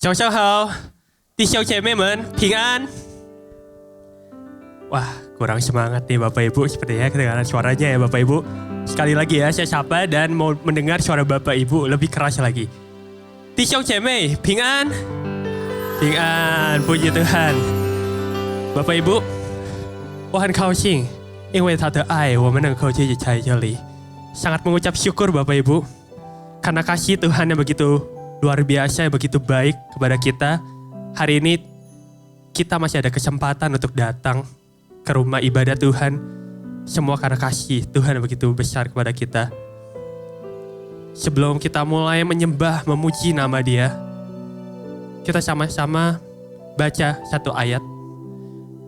早上好，弟兄姐妹们平安。Wah, kurang semangat nih Bapak Ibu. Sepertinya kedengaran suaranya ya Bapak Ibu. Sekali lagi ya, saya sapa dan mau mendengar suara Bapak Ibu lebih keras lagi. 弟兄姐妹平安，平安，puji Tuhan. Bapak Ibu, 我很高兴，因为他的爱，我们能够聚集在这里。Sangat mengucap syukur Bapak Ibu, karena kasih Tuhan yang begitu luar biasa, yang begitu baik kepada kita. Hari ini kita masih ada kesempatan untuk datang ke rumah ibadah Tuhan. Semua karena kasih Tuhan yang begitu besar kepada kita. Sebelum kita mulai menyembah, memuji nama Dia, kita sama-sama baca satu ayat.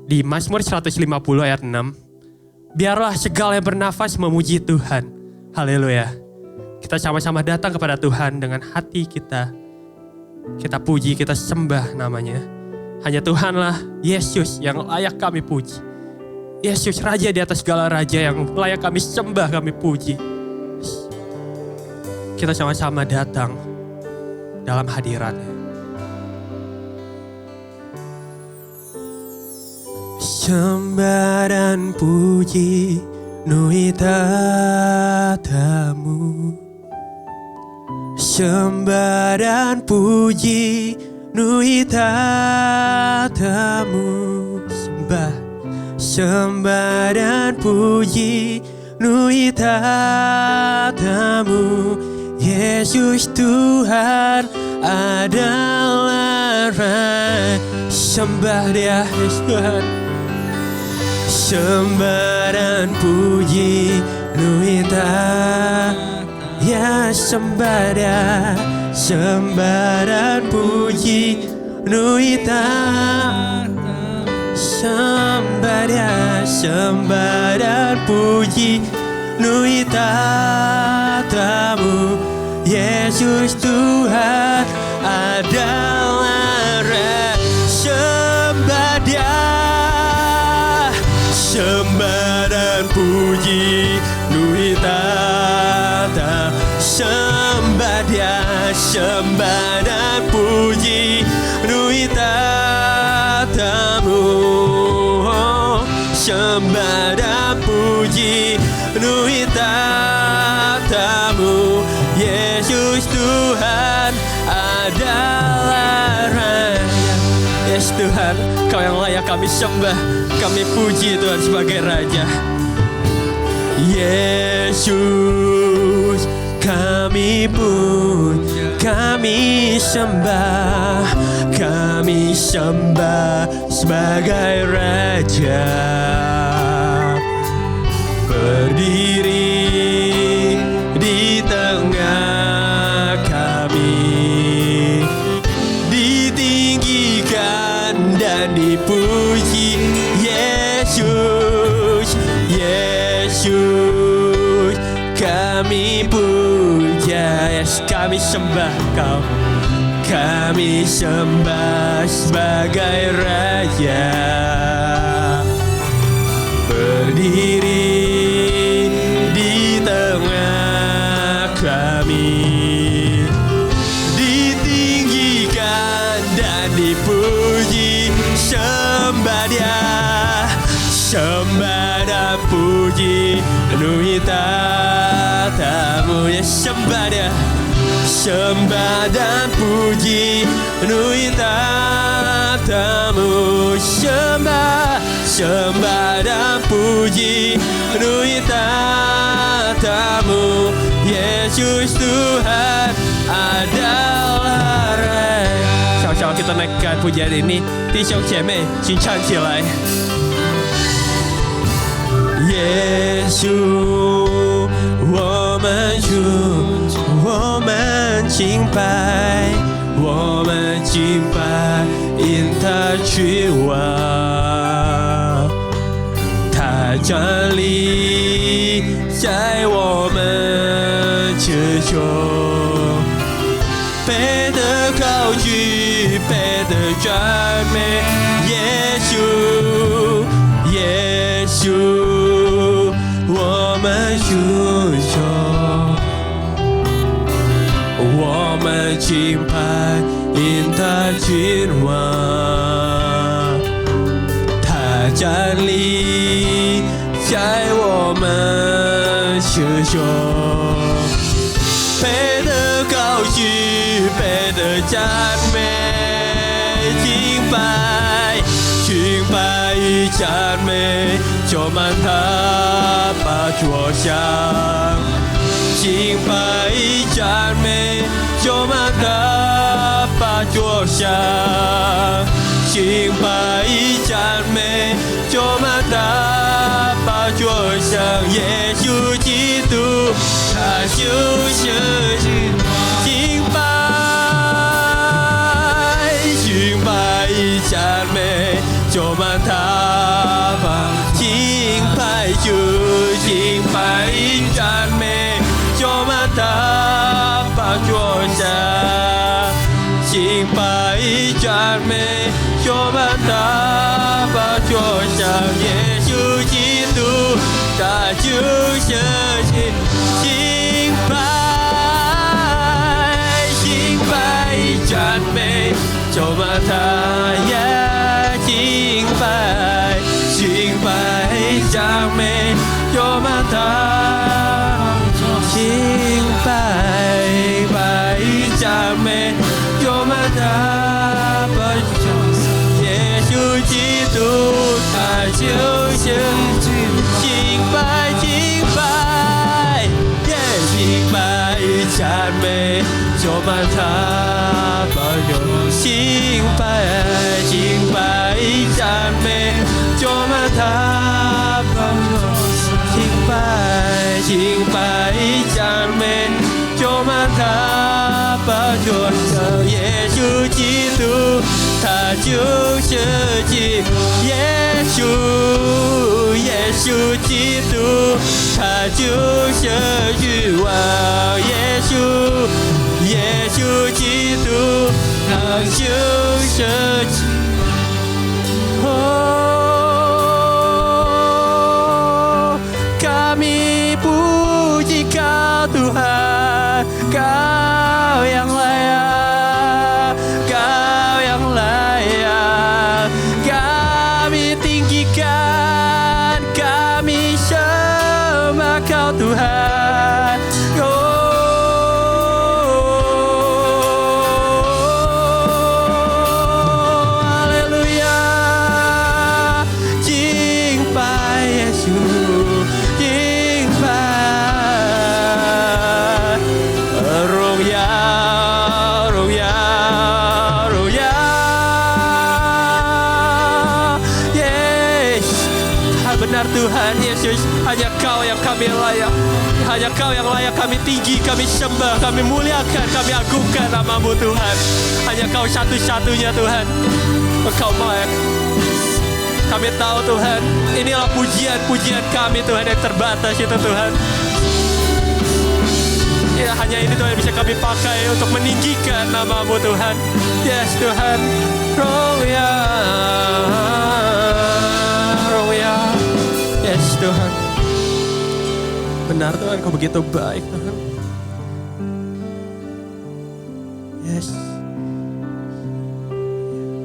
Di Mazmur 150 ayat 6. Biarlah segala yang bernafas memuji Tuhan. Haleluya. Kita sama-sama datang kepada Tuhan dengan hati kita. Kita puji, kita sembah namanya. Hanya Tuhanlah Yesus yang layak kami puji. Yesus Raja di atas segala raja yang layak kami sembah, kami puji. Kita sama-sama datang dalam hadirat-Nya. Sembah dan puji nui tatamu. Sembah dan puji nui tatamu. Sembah dan puji nui tatamu. Yesus Tuhan adalah Raja. Sembah Dia Yesus Tuhan. Sembah dan puji nui tatamu. Ya sembah Dia. Sembah dan puji nui tatamu. Sembah Dia, sembah dan puji nui tatamu. Yesus Tuhan adalah Raja. Sembah Dia, sembah dan puji nui tatamu. Sembah Dia, sembah dan puji nui tatamu. Sembah dan puji nui tatamu. Yesus Tuhan adalah Raja. Yesus Tuhan, Kau yang layak kami sembah, kami puji Tuhan sebagai Raja. Yesus, kami puji, kami sembah sebagai Raja. Berdiri di tengah kami, ditinggikan dan dipuji. Yesus, Yesus, kami puja, yes, kami sembah Kau. Kami sembah sebagai Raja. Berdiri di tengah kami, ditinggikan dan dipuji. Sembah Dia, sembah dan puji nui tatamu. Ya sembah Dia, sembah dan puji nui tatamu. Sembah dan puji nui tatamu. Yesus Tuhan adalah Raja. 小小 kita naikkan pujian ini. 弟兄姐妹，请唱起来。耶稣，我们主，我们敬拜，我们敬拜，因他君王，他站立在我们之中，配得高举，配得赞美，耶稣，耶稣，我们主中。我们敬拜，因他君王，他站立在我们心中，配得高举，配得赞美，敬拜，敬拜与赞美，充满他宝座上，敬拜与赞美，充满他宝座上，敬拜与赞美，充满他宝座上，耶稣基督，他就是君王，敬拜，敬拜与赞美，充满他宝，敬拜主，敬拜与赞美，充满他宝座上，敬拜与赞美，充满他宝座上，耶稣基督，他就是君，敬拜，敬拜与赞美，充满他呀，敬拜，敬拜与赞美，充满他，敬拜，敬拜与赞美，充满他宝座上，耶稣基督，他就是君王，敬拜，敬拜，耶，敬拜与赞美，充满他宝座，敬拜，敬拜与赞美，充满他宝座，敬拜，敬拜与赞美，充满他宝座上，耶稣基督，他就是君，耶稣，耶稣基督，他就是君王，耶稣，耶稣基督，他就是君。Kami puji Kau Tuhan, Kau yang layak, Kau yang layak. Kami tinggikan, kami sembah Kau Tuhan. Haleluya,敬拜耶稣。Tuhan Yesus, hanya Kau yang kami layak, hanya Kau yang layak kami tinggi, kami sembah, kami muliakan, kami agungkan nama-Mu Tuhan. Hanya Kau satu-satunya Tuhan, Engkau layak. Kami tahu Tuhan, inilah pujian-pujian kami Tuhan yang terbatas itu Tuhan. Ya, hanya ini Tuhan bisa kami pakai untuk meninggikan nama-Mu Tuhan. Yes Tuhan, Roya. Yes Tuhan, benar Tuhan, Kau begitu baik Tuhan. Yes,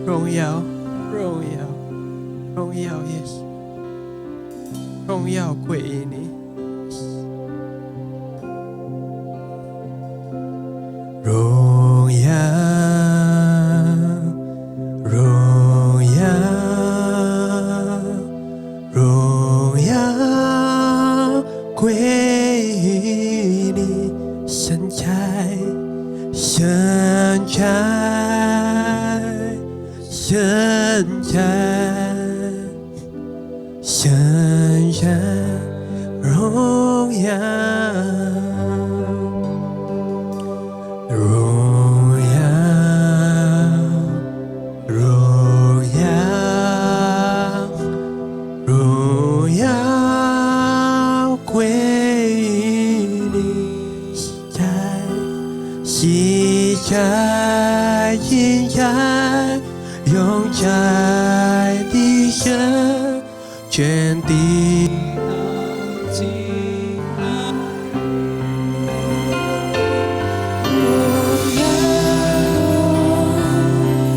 Royal, Royal, Royal, yes, Royal kue ini. Royal, Royal. Quê đi sân trai, sân trai, sân trai, sân trai, rong在阴暗永在地上，全地都进来。荣耀，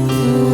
荣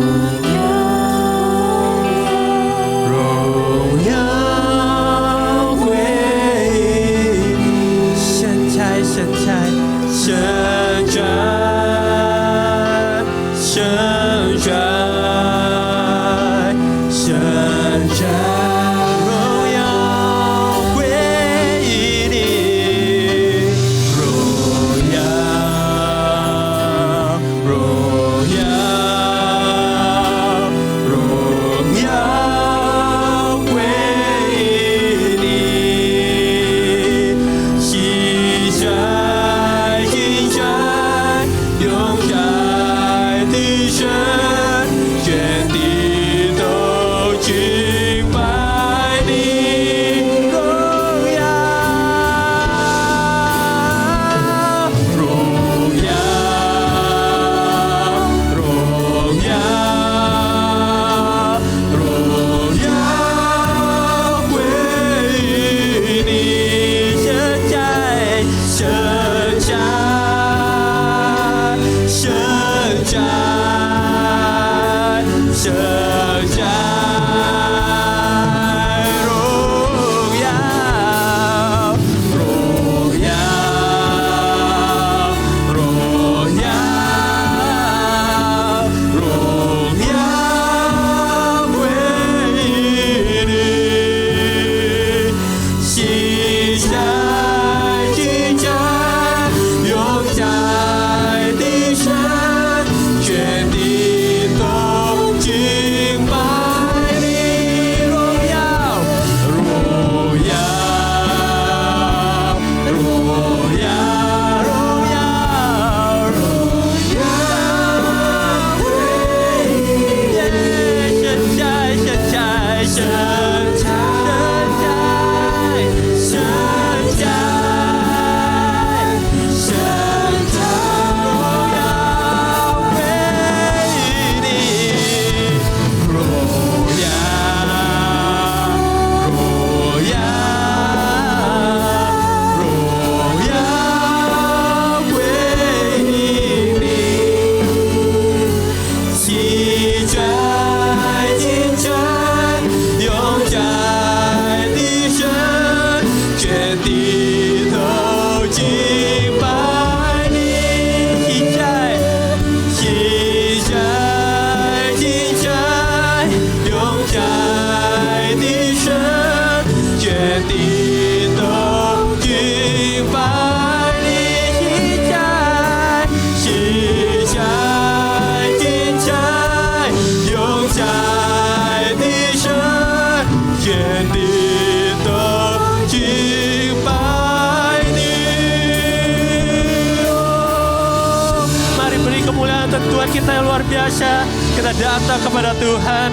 biasa. Kita datang kepada Tuhan.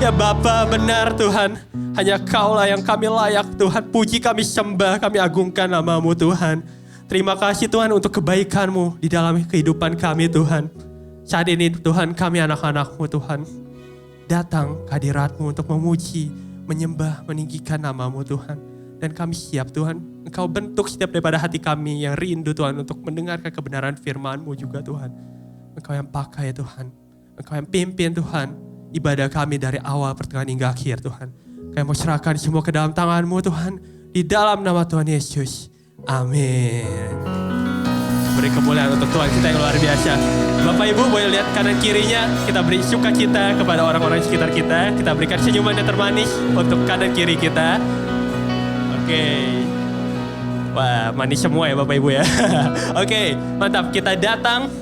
Ya Bapa, benar Tuhan. Hanya Kaulah yang kami layak Tuhan. Puji kami sembah, kami agungkan nama-Mu Tuhan. Terima kasih Tuhan untuk kebaikan-Mu di dalam kehidupan kami Tuhan. Saat ini Tuhan, kami anak-anak-Mu Tuhan. Datang ke hadirat-Mu untuk memuji, menyembah, meninggikan nama-Mu Tuhan. Dan kami siap Tuhan, Engkau bentuk setiap daripada hati kami yang rindu Tuhan untuk mendengarkan kebenaran firman-Mu juga Tuhan. Engkau yang pakai Tuhan, Engkau yang pimpin Tuhan ibadah kami dari awal pertengahan hingga akhir Tuhan. Kami mau serahkan semua ke dalam tangan-Mu Tuhan, di dalam nama Tuhan Yesus. Amin. Beri kemuliaan untuk Tuhan kita yang luar biasa. Bapak Ibu boleh lihat kanan kirinya, kita beri sukacita kepada orang-orang sekitar kita. Kita berikan senyuman yang termanis untuk kanan kiri kita. Oke. Wah, manis semua ya Bapak Ibu ya. Oke, mantap. Kita datang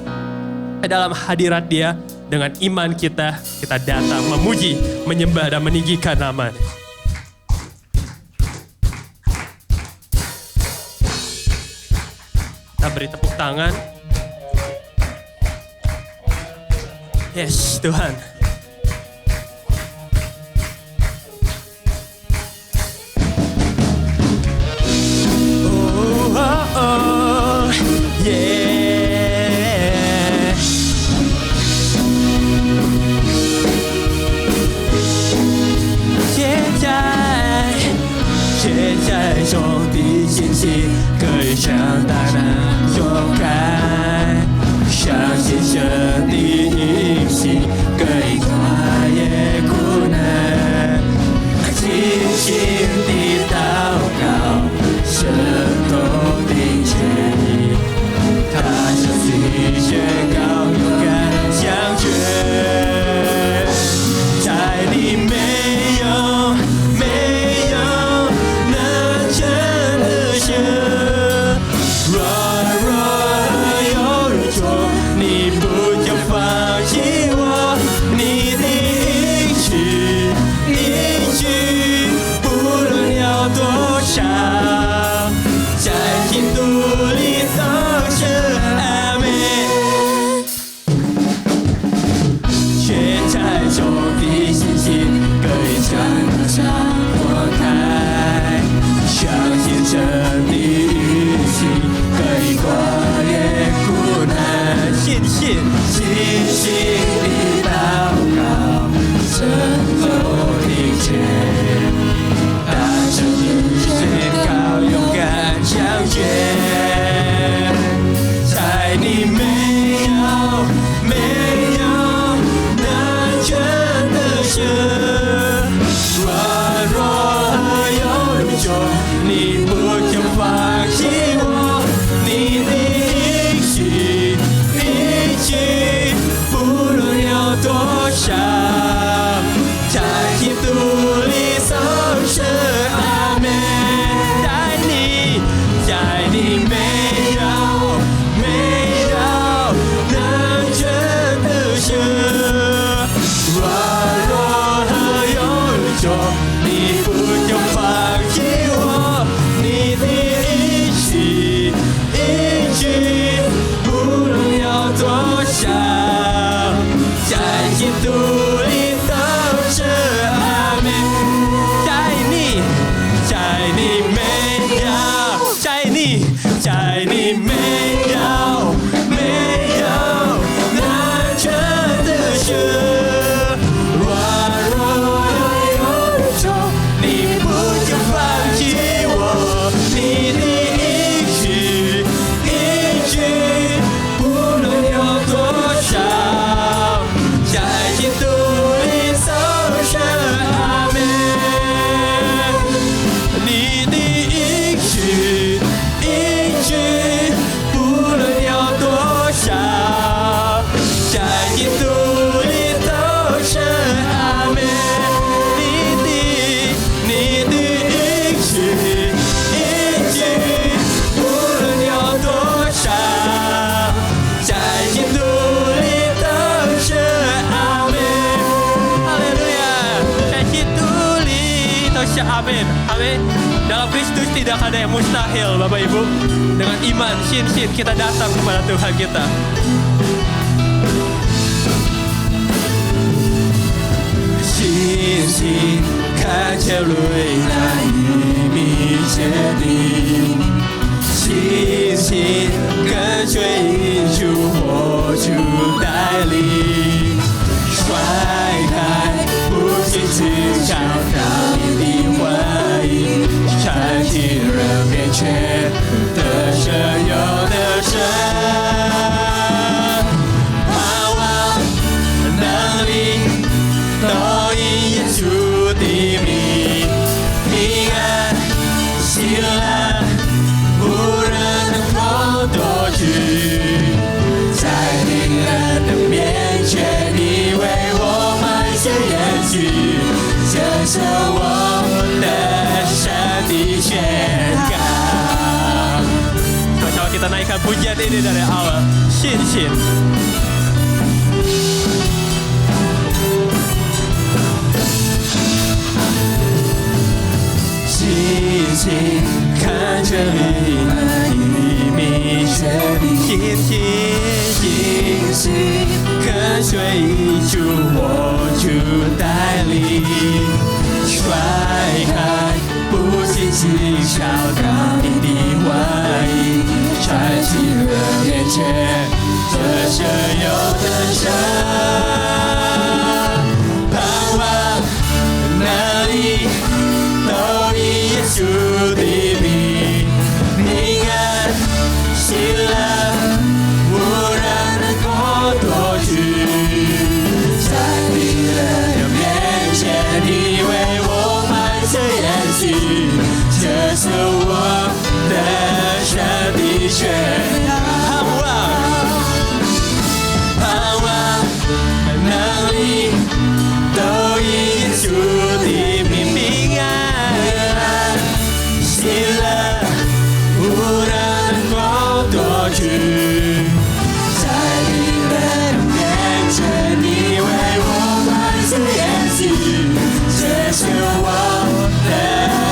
ke dalam hadirat Dia dengan iman kita. Kita datang memuji, menyembah dan meninggikan nama. Kita beri tepuk tangan. Yes, Tuhan. Oh, oh, oh, yeah. 现在中的信息可以向大难敞开，相信神的应许可以跨越苦难，尽心的祷告，神都听见你，他相信宣告勇敢向前，在你没有。 Amin, amin. Dalam Kristus tidak ada yang mustahil, Bapak Ibu. Dengan iman, sin kita datang kepada Tuhan kita. 感觉泪难以密切地紧紧跟随主我主带领，甩开不仅只找到你的回应，站进人面前得胜有得胜，盼望能力都因耶稣的名，平安喜乐无人能够夺取，在敌人的面前你为我埋下演剧，这是我的神的宣告。Coba kita naikkan pujian ini dari awal. Shin Shin. 紧紧看着你那一米雪紧紧跟随主我主带领，甩开不仅仅找到你的回应，站进人面前得胜有得胜，盼望能力都因耶稣的名，平安喜乐无人能够夺取，在敌人的面前你为我埋下演戏，这是我的神的宣告，盼望能力都因耶稣的名，平安喜乐无人能够夺取，在敌人的面前你为我埋下演戏，这是我的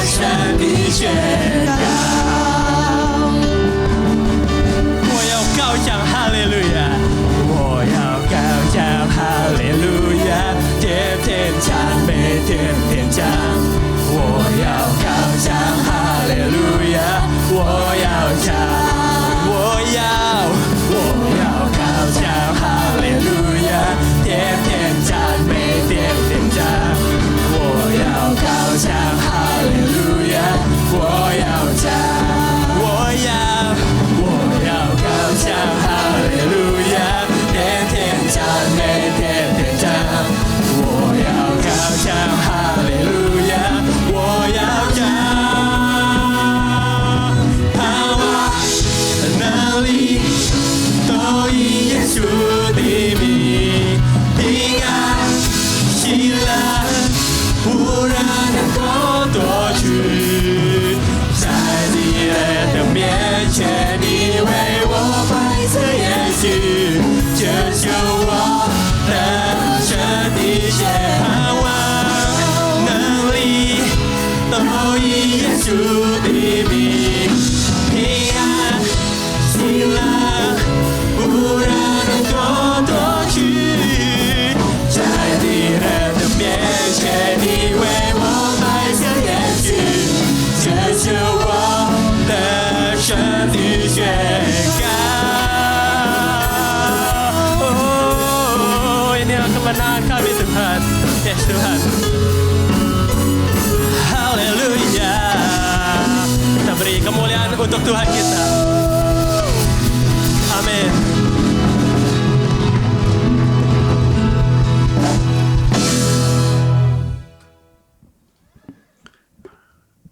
神的宣告。我要高唱哈利路亚，我要高唱哈利路亚，天天赞美天天唱，我要高唱哈利路亚，我要高唱哈利路亚，天天赞美天天唱，我要高唱哈利路亚，我要高唱哈利路亚，天天赞美天天唱，我要高唱哈利路亚，我要盼望能力都因耶稣的名，平安喜乐无人能够夺取，在敌人的面前你为我埋下演戏，这是我的神的宣盼望能力都因耶稣的名，平安喜乐无人能够夺取，在敌人的面前你为我埋下演戏，这是我的神的宣告。Oh, inilah kemenangan kami Tuhan. Yes Tuhan. Haleluya. Kita beri kemuliaan untuk Tuhan kita. Amin.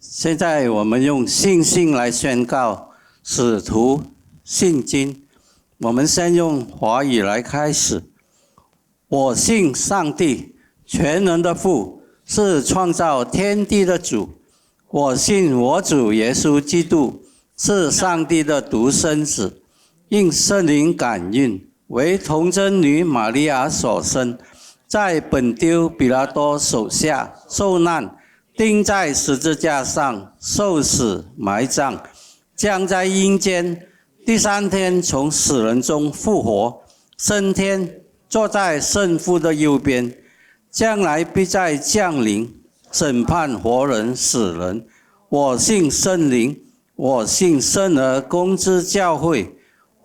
现在我们用信心来宣告使徒信经。我们先用华语来开始。我信上帝，全能的父，是创造天地的主。我信我主耶稣基督，是上帝的独生子，应圣灵感孕，为童贞女玛利亚所生，在本丢比拉多手下受难，钉在十字架上，受死埋葬，降在阴间，第三天从死人中复活，升天，坐在圣父的右边，将来必再降临，审判活人死人。我信圣灵，我信圣而公之教会，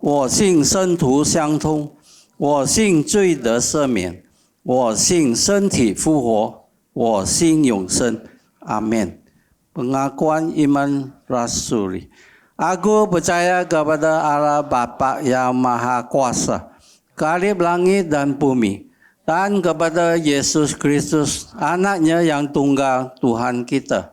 我信圣徒相通，我信罪得赦免，我信身体复活，我信永生。Amin. Pengakuan iman rasuli. Aku percaya kepada Allah Bapa yang Maha Kuasa, Khalif langit dan bumi, dan kepada Yesus Kristus, anaknya yang tunggal Tuhan kita,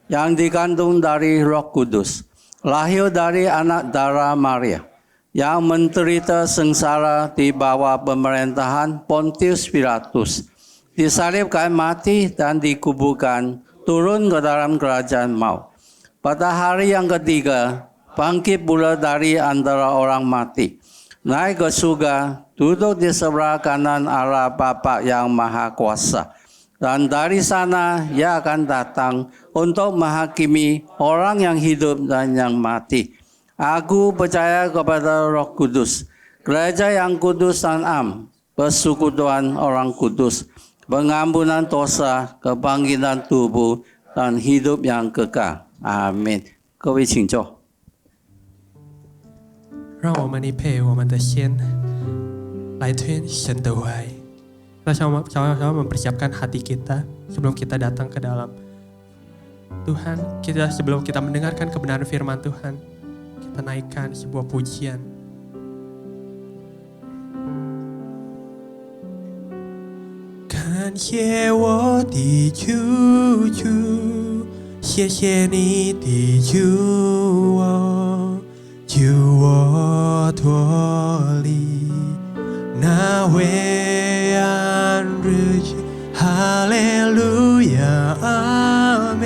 yang dikandung dari Roh Kudus, lahir dari anak darah Maria, yang menderita sengsara di bawah pemerintahan Pontius Pilatus, disalibkan mati dan dikuburkan, turun ke dalam kerajaan maut. Pada hari yang ketiga, bangkit pula dari antara orang mati, naik ke surga, duduk di sebelah kanan Allah Bapa yang Maha Kuasa. Dan dari sana ia akan datang untuk menghakimi orang yang hidup dan yang mati. Aku percaya kepada Roh Kudus, gereja yang kudus dan am, persekutuan orang kudus, pengampunan dosa, kebangkitan tubuh, dan hidup yang kekal. Amin. 各位请坐。让我们预备我们的心，来听神的话。Sama-sama mempersiapkan hati kita sebelum kita datang ke dalam Tuhan. Sebelum kita mendengarkan kebenaran firman Tuhan, kita naikkan sebuah pujian. Kanshie wo di Ju Ju, 谢谢你的救我，救我脱离那灰暗日子。哈利路亚，阿门，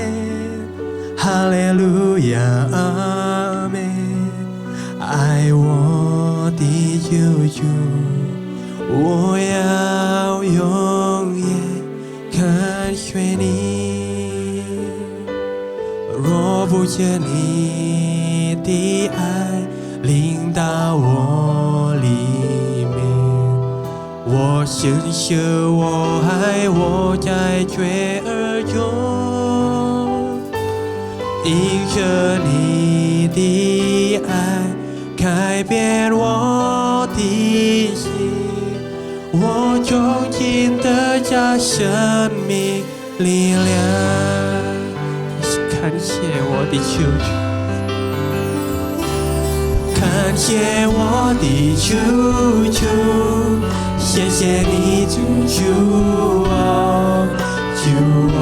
哈利路亚，阿门。爱我的救主，我要永远跟随你。若不见你的爱临到我里面，我深受我爱我在罪恶中，因着你的爱改变我的心，我重新得着生命力量。感谢我的救主，感谢我的救主，谢谢你救我，救我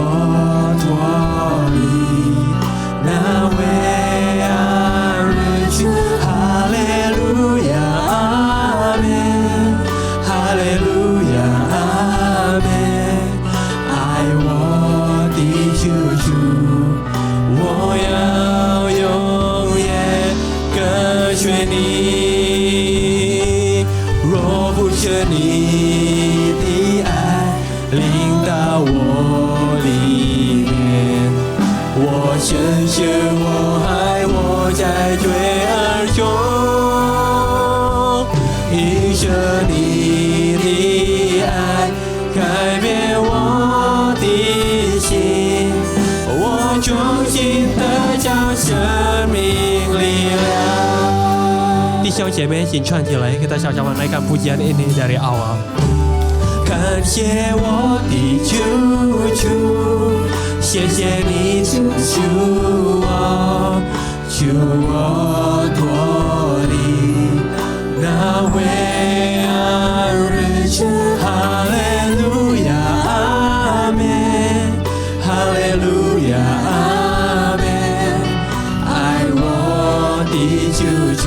脱离那灰暗日子。哈利路亚，阿门，哈利路亚，阿门。爱我的救主，我要永远跟随你。若不是你的爱临到我里面，我深深我爱我在罪恶中，因着你的爱改变我的心，我重新得着生命力量。弟兄姐妹一起唱起来，kita sama-sama naikkan pujian ini dari awal。感谢我的救主，谢谢你救我，救我脱离那灰暗日子。哈利路亚，阿门，哈利路亚，阿门。爱我的救主，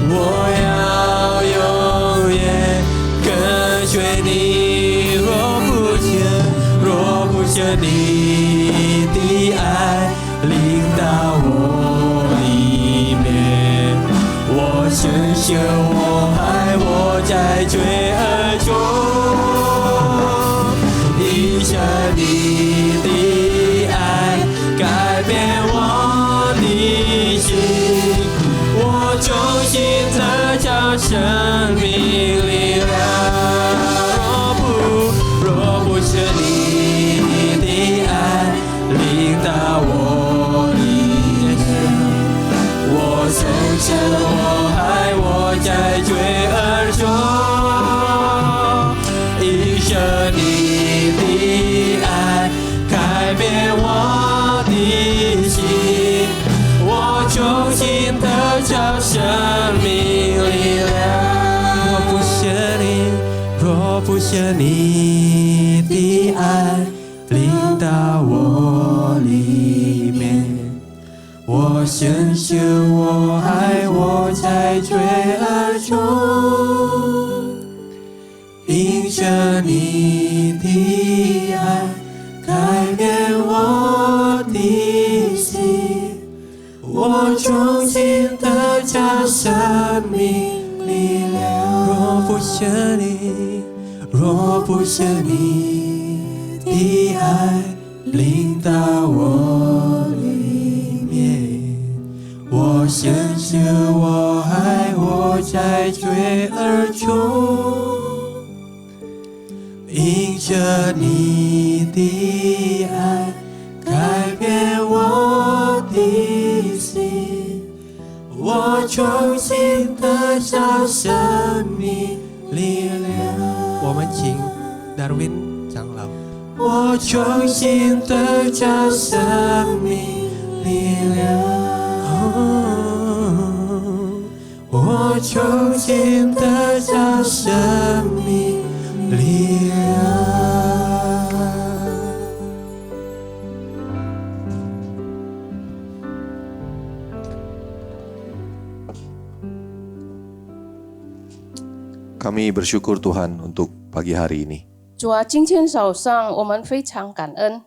我要永远跟随你。若不是你的爱临到我里面，我深深我爱我在罪恶中，因着你的爱改变我的心，我重新得着生命力量。若不是你的爱爱临到我里面。我深深我爱我在罪恶中，因着你的爱改变我的心，我重新得着生命力量。若不是你的爱临到我里面，我深深我爱我在罪恶中，因着你的爱改变我的心，我重新得着生命力量。我们请 Darwin 长老。我重新得着生命力量，我重新得着生命力量。Kami bersyukur Tuhan untuk pagi hari ini. 主啊，今天早上我们非常感恩，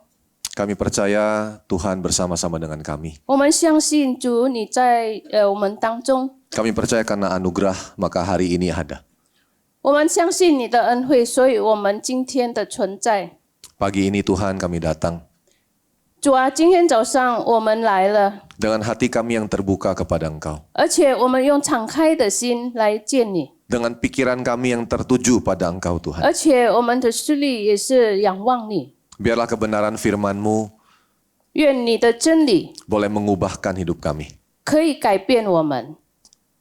Kami percaya Tuhan bersama-sama dengan kami. 我们相信主你在我们当中， Kami percaya karena anugerah maka hari ini ada. 我们相信你的恩惠，所以我们今天的存在。 Pagi ini Tuhan kami datang 主啊，今天早上我们来了， dengan hati kami yang terbuka kepada Engkau. 而且我们用敞开的心来见你， Dengan pikiran kami yang tertuju pada Engkau Tuhan. 而且我们的视力也是仰望你。 Biarlah kebenaran firman-Mu 愿你的真理 boleh mengubahkan hidup kami. 可以改变我们，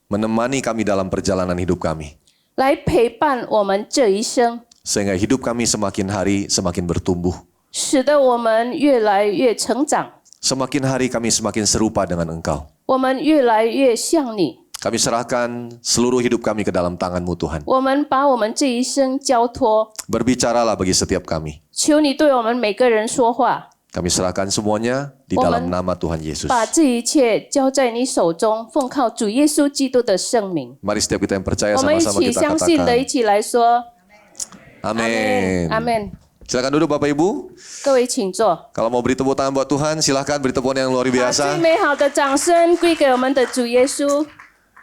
Menemani kami dalam perjalanan hidup kami. 来陪伴我们这一生， Sehingga hidup kami semakin hari semakin bertumbuh. 使得我们越来越成长， Semakin hari kami semakin serupa dengan Engkau. 我们越来越像你。 Kami serahkan seluruh hidup kami ke dalam tangan-Mu Tuhan. 我们把我们这一生交托， Berbicaralah bagi setiap kami. 求你对我们每个人说话， Kami serahkan semuanya di dalam nama Tuhan Yesus. 把这一切交在你手中，奉靠主耶稣基督的圣名。 Mari setiap kita yang percaya 我们一 sama-sama 起 kita 相信的，一 katakan. 起来说 Amin. 阿门。 Silakan duduk Bapak Ibu. 各位请坐。 Kalau mau beri tepuk tangan buat Tuhan, silahkan beri tepuk tangan yang luar 把最 biasa. 美好的掌声归给我们的主耶稣。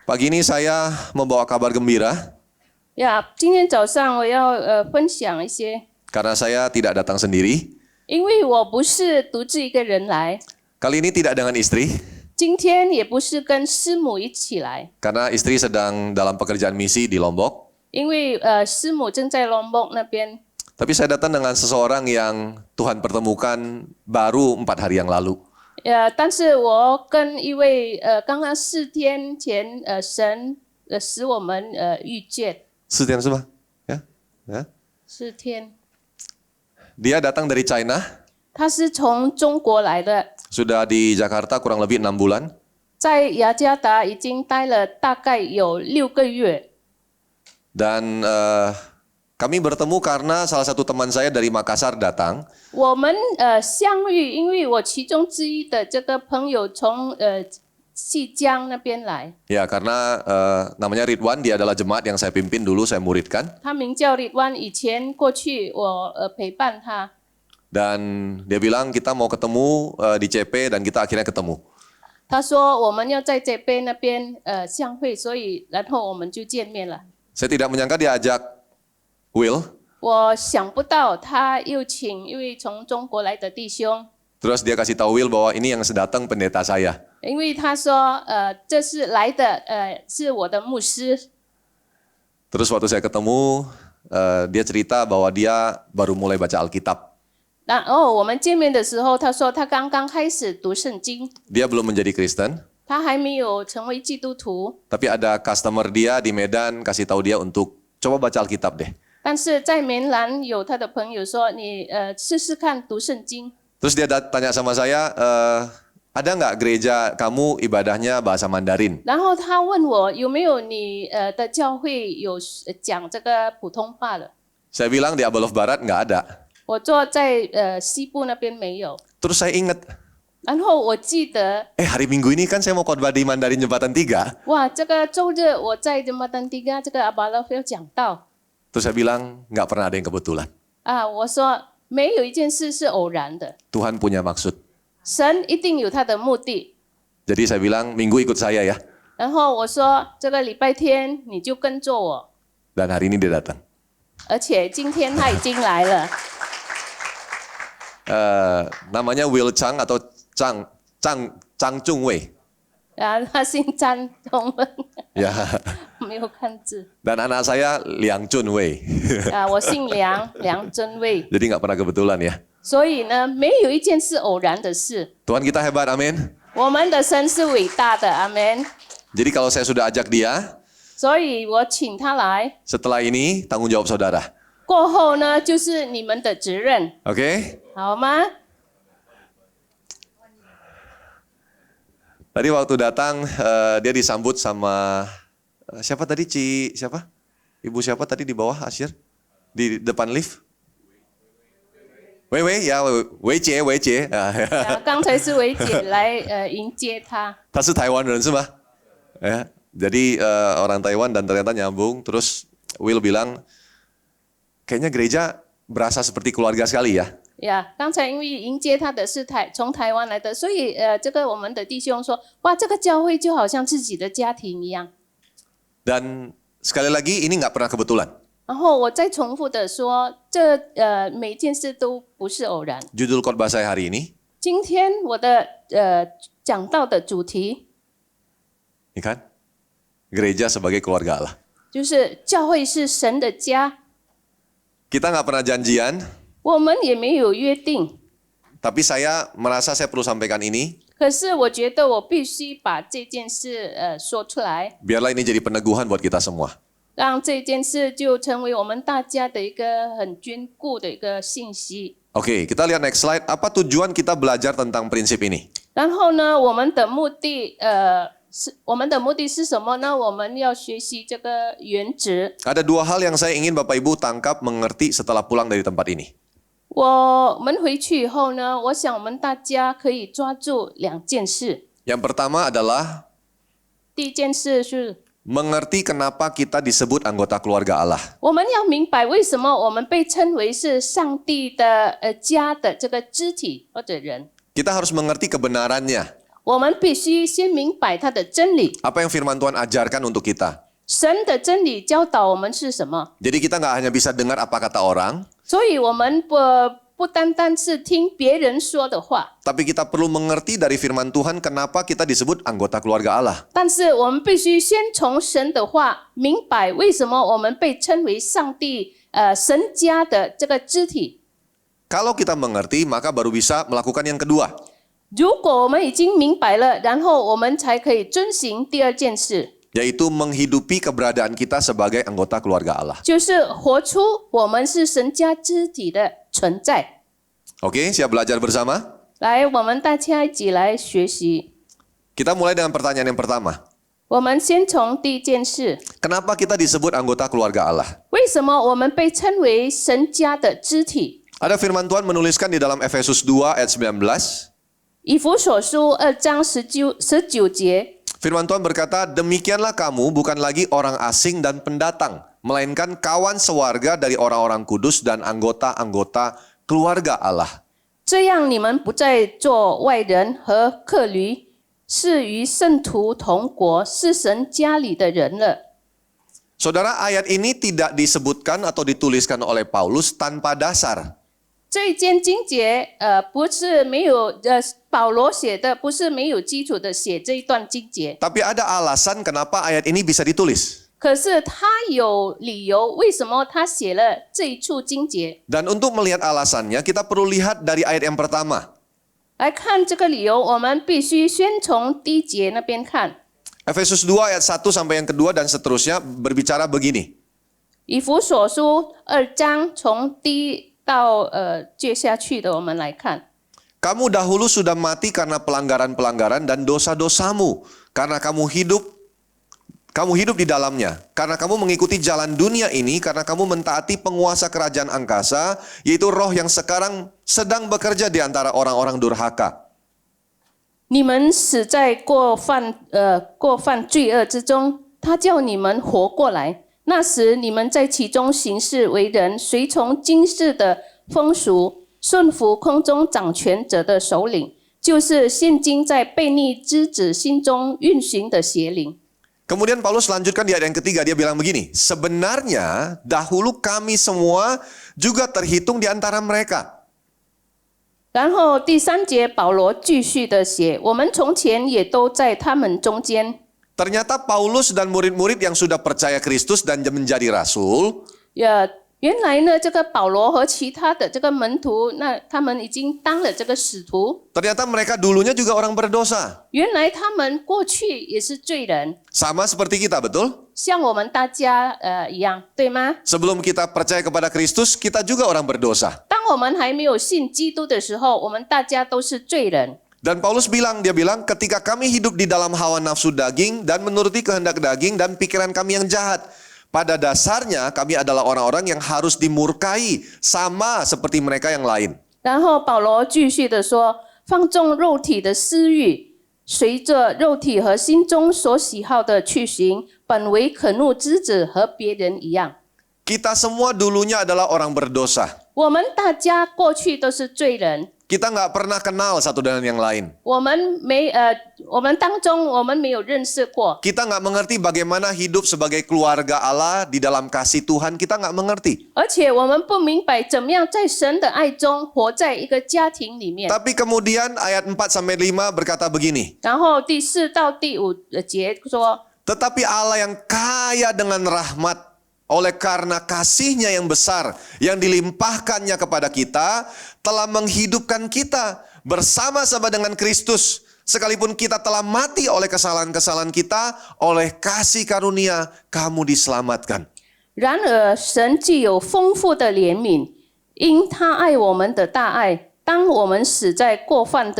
Pagi ini saya membawa kabar gembira 呀，今天早上我要分享一些， karena saya tidak datang sendiri. 因为我不是独自一个人来， Kali ini tidak dengan istri 今天也不是跟师母一起来， karena istri sedang dalam pekerjaan misi di Lombok. 因为师母正在 Lombok 那边。 Tapi saya datang dengan seseorang yang Tuhan pertemukan baru 4 hari yang lalu. 但是我跟一位刚刚4天前神使我们遇见 4 天是吧? Ya? Ya. 4天， Dia datang dari China, 他是从中国来的， sudah di Jakarta kurang lebih 6 bulan. 在雅加达已经待了大概有6个月。 Dan kami bertemu karena salah satu teman saya dari Makassar datang. 我们相遇，因为我其中之一的这个朋友从细江那边来， Ya, karena namanya Ridwan, dia adalah jemaat yang saya pimpin dulu, saya muridkan. 他名叫李湾，以前过去我陪伴他， Dan dia bilang kita mau ketemu di CP dan kita akhirnya ketemu. 他说我们要在这边那边相会，所以然后我们就见面了。 Saya tidak menyangka dia ajak Will, 我想不到他又请一位从中国来的弟兄， terus dia kasih tahu Will bahwa ini yang sedatang pendeta saya. 因为他说这是来的是我的牧师。 Terus waktu saya ketemu, dia cerita bahwa dia baru mulai baca Alkitab. 然后我们见面的时候，他说他刚刚开始读圣经， Dia belum menjadi Kristen, 他还没有成为基督徒， tapi ada customer dia di Medan kasih tahu dia untuk coba baca Alkitab deh. 但是在棉兰有他的朋友说你试试看读圣经。 Terus dia tanya sama saya, ada nggak gereja kamu ibadahnya bahasa Mandarin? 然后他问我有没有你的教会有讲这个普通话的， Saya bilang di Abalof Barat nggak ada. 我坐在西部那边没有。 Terus saya ingat, 然后我记得， hari Minggu ini kan saya mau khotbah di Mandarin Jembatan 3. 哇，这个周日我在Jembatan Tiga 这个阿巴拉菲讲到 Terus saya bilang, nggak pernah ada yang kebetulan. 啊，我说没有一件事是偶然的， Tuhan punya maksud. 神一定有他的目的。 Jadi saya bilang, Minggu ikut saya ya. 然后我说这个礼拜天你就跟着我， Dan hari ini dia datang. 而且今天他已经来了。 Namanya Will Chang atau Chang Chung Wei. 啊，他姓张，中文 Ya. 没有看字 Dan anak saya Liang Chun Wei. 啊，我姓梁，梁真卫。 Jadi nggak pernah kebetulan ya. 所以呢，没有一件是偶然的事。 Tuhan kita hebat, amin. 我们的神是伟大的，阿门。 Jadi kalau saya sudah ajak dia, 所以我请他来， setelah ini tanggung jawab saudara. 过后呢，就是你们的责任， Oke? 好吗？ Tadi waktu datang dia disambut sama siapa tadi siapa? Ibu siapa tadi di bawah Asyir? Di depan lift? Wei ya, Wei Jie. 刚才是维姐来迎接他， 他是台湾人是吧? Ya, jadi orang Taiwan dan ternyata nyambung. Terus Will bilang, kayaknya gereja berasa seperti keluarga sekali ya. 呀，刚才因为迎接他的是从台湾来的，所以这个我们的弟兄说，哇，这个教会就好像自己的家庭一样。 Dan sekali lagi ini nggak pernah kebetulan. 然后我再重复的说，这每件事都不是偶然。 Judul khotbah saya hari ini, 今天我的讲到的主题 ini kan, gereja sebagai keluarga Allah. 就是教会是神的家， Kita nggak pernah janjian, 我们也没有约定， tapi saya merasa saya perlu sampaikan ini, 可是我觉得我必须把这件事说出来， biarlah ini jadi peneguhan buat kita semua. 让这件事就成为我们大家的一个很坚固的一个信息。 Oke, kita lihat next slide. Apa tujuan kita belajar tentang prinsip ini? 然后呢，我们的目的是什么呢？我们要学习这个原则。 Ada dua hal yang saya ingin Bapak Ibu tangkap, mengerti setelah pulang dari tempat ini. 我们回去以后呢，我想我们大家可以抓住两件事。 Yang pertama adalah 第一件事是， mengerti kenapa kita disebut anggota keluarga Allah. 我们要明白为什么我们被称为是上帝的家的这个肢体或者人。 Kita harus mengerti kebenarannya. 我们必须先明白他的真理， Apa yang firman Tuhan ajarkan untuk kita. 神的真理教导我们是什么。 Jadi kita nggak hanya bisa dengar apa kata orang, 所以我们不单单是听别人说的话， tapi kita perlu mengerti dari firman Tuhan kenapa kita disebut anggota keluarga Allah. 但是我们必须先从神的话明白为什么我们被称为上帝神家的这个肢体。 Kalau kita mengerti, maka baru bisa melakukan yang kedua. 如果我们已经明白了，然后我们才可以遵行第二件事， Yaitu menghidupi keberadaan kita sebagai anggota keluarga Allah. 就是活出我们是神家肢体的存在。 Oke, siap belajar bersama? 来，我们大家一起来学习。 Kita mulai dengan pertanyaan yang pertama. 我们先从第一件事， Kenapa kita disebut anggota keluarga Allah? 为什么我们被称为神家的肢体？ Ada firman Tuhan menuliskan di dalam Efesus 2 ayat 19. 以弗所书2章19节， Firman Tuhan berkata, demikianlah kamu bukan lagi orang asing dan pendatang, melainkan kawan sewarga dari orang-orang kudus dan anggota-anggota keluarga Allah. 这样你们不再做外人和客旅，是与圣徒同国，是神家里的人了。 Saudara, ayat ini tidak disebutkan atau dituliskan oleh Paulus tanpa dasar. 这一间经节，不是没有保罗写的，不是没有基础的写这一段经节， Tapi ada alasan kenapa ayat ini bisa ditulis. 可是他有理由，为什么他写了这一处经节？ Dan untuk melihat alasannya, kita perlu lihat dari ayat yang pertama. 来看这个理由，我们必须先从第一节那边看。 Efesus 2 ayat 1 sampai yang kedua dan seterusnya berbicara begini. 以弗所书2章从第一到接下去的，我们来看。 Kamu dahulu sudah mati karena pelanggaran-pelanggaran dan dosa-dosamu. Karena kamu hidup kamu hidup di dalamnya. Karena kamu mengikuti jalan dunia ini, karena kamu mentaati penguasa kerajaan angkasa, yaitu roh yang sekarang sedang bekerja di antara orang-orang durhaka. 你们死在过犯罪恶之中，他叫你们活过来。那时你们在其中行事为人，随从今世的风俗，顺服空中掌权者的首领，就是现今在悖逆之子心中运行的邪灵。 Kemudian Paulus lanjutkan di ayat yang ketiga, dia bilang begini, sebenarnya dahulu kami semua juga terhitung di antara mereka. 然后第3节，保罗继续的写，我们从前也都在他们中间。 Ternyata Paulus dan murid-murid yang sudah percaya Kristus dan menjadi rasul, 原来呢，这个保罗和其他的这个门徒，那他们已经当了这个使徒。 ternyata mereka dulunya juga orang berdosa. 原来他们过去也是罪人， Sama seperti kita, betul? 像我们大家一样，对吗？ Sebelum kita percaya kepada Kristus, kita juga orang berdosa. 当我们还没有信基督的时候，我们大家都是罪人。 Dan Paulus bilang, dia bilang, ketika kami hidup di dalam hawa nafsu daging dan menuruti kehendak daging dan pikiran kami yang jahat, pada dasarnya kami adalah orang-orang yang harus dimurkai, sama seperti mereka yang lain. 然后保罗继续的说，放纵肉体的私欲，随着肉体和心中所喜好的去行，本为可怒之子，和别人一样。 Kita semua dulunya adalah orang berdosa. 我们大家过去都是罪人。 Kita nggak pernah kenal satu dengan yang lain. 我们当中我们没有认识过， Kita nggak mengerti bagaimana hidup sebagai keluarga Allah di dalam kasih Tuhan. Kita nggak mengerti. 而且我们不明白怎么样在神的爱中活在一个家庭里面。 Tapi kemudian ayat 4-5 berkata begini. 然后第4到第5节说， Tetapi Allah yang kaya dengan rahmat, oleh karena kasih-Nya yang besar yang dilimpahkannya kepada kita, telah menghidupkan kita bersama-sama dengan Kristus. Sekalipun kita telah mati oleh kesalahan-kesalahan kita, oleh kasih karunia kamu diselamatkan. 然而神既有丰富的怜悯，因他爱我们的大爱，当我们死在过犯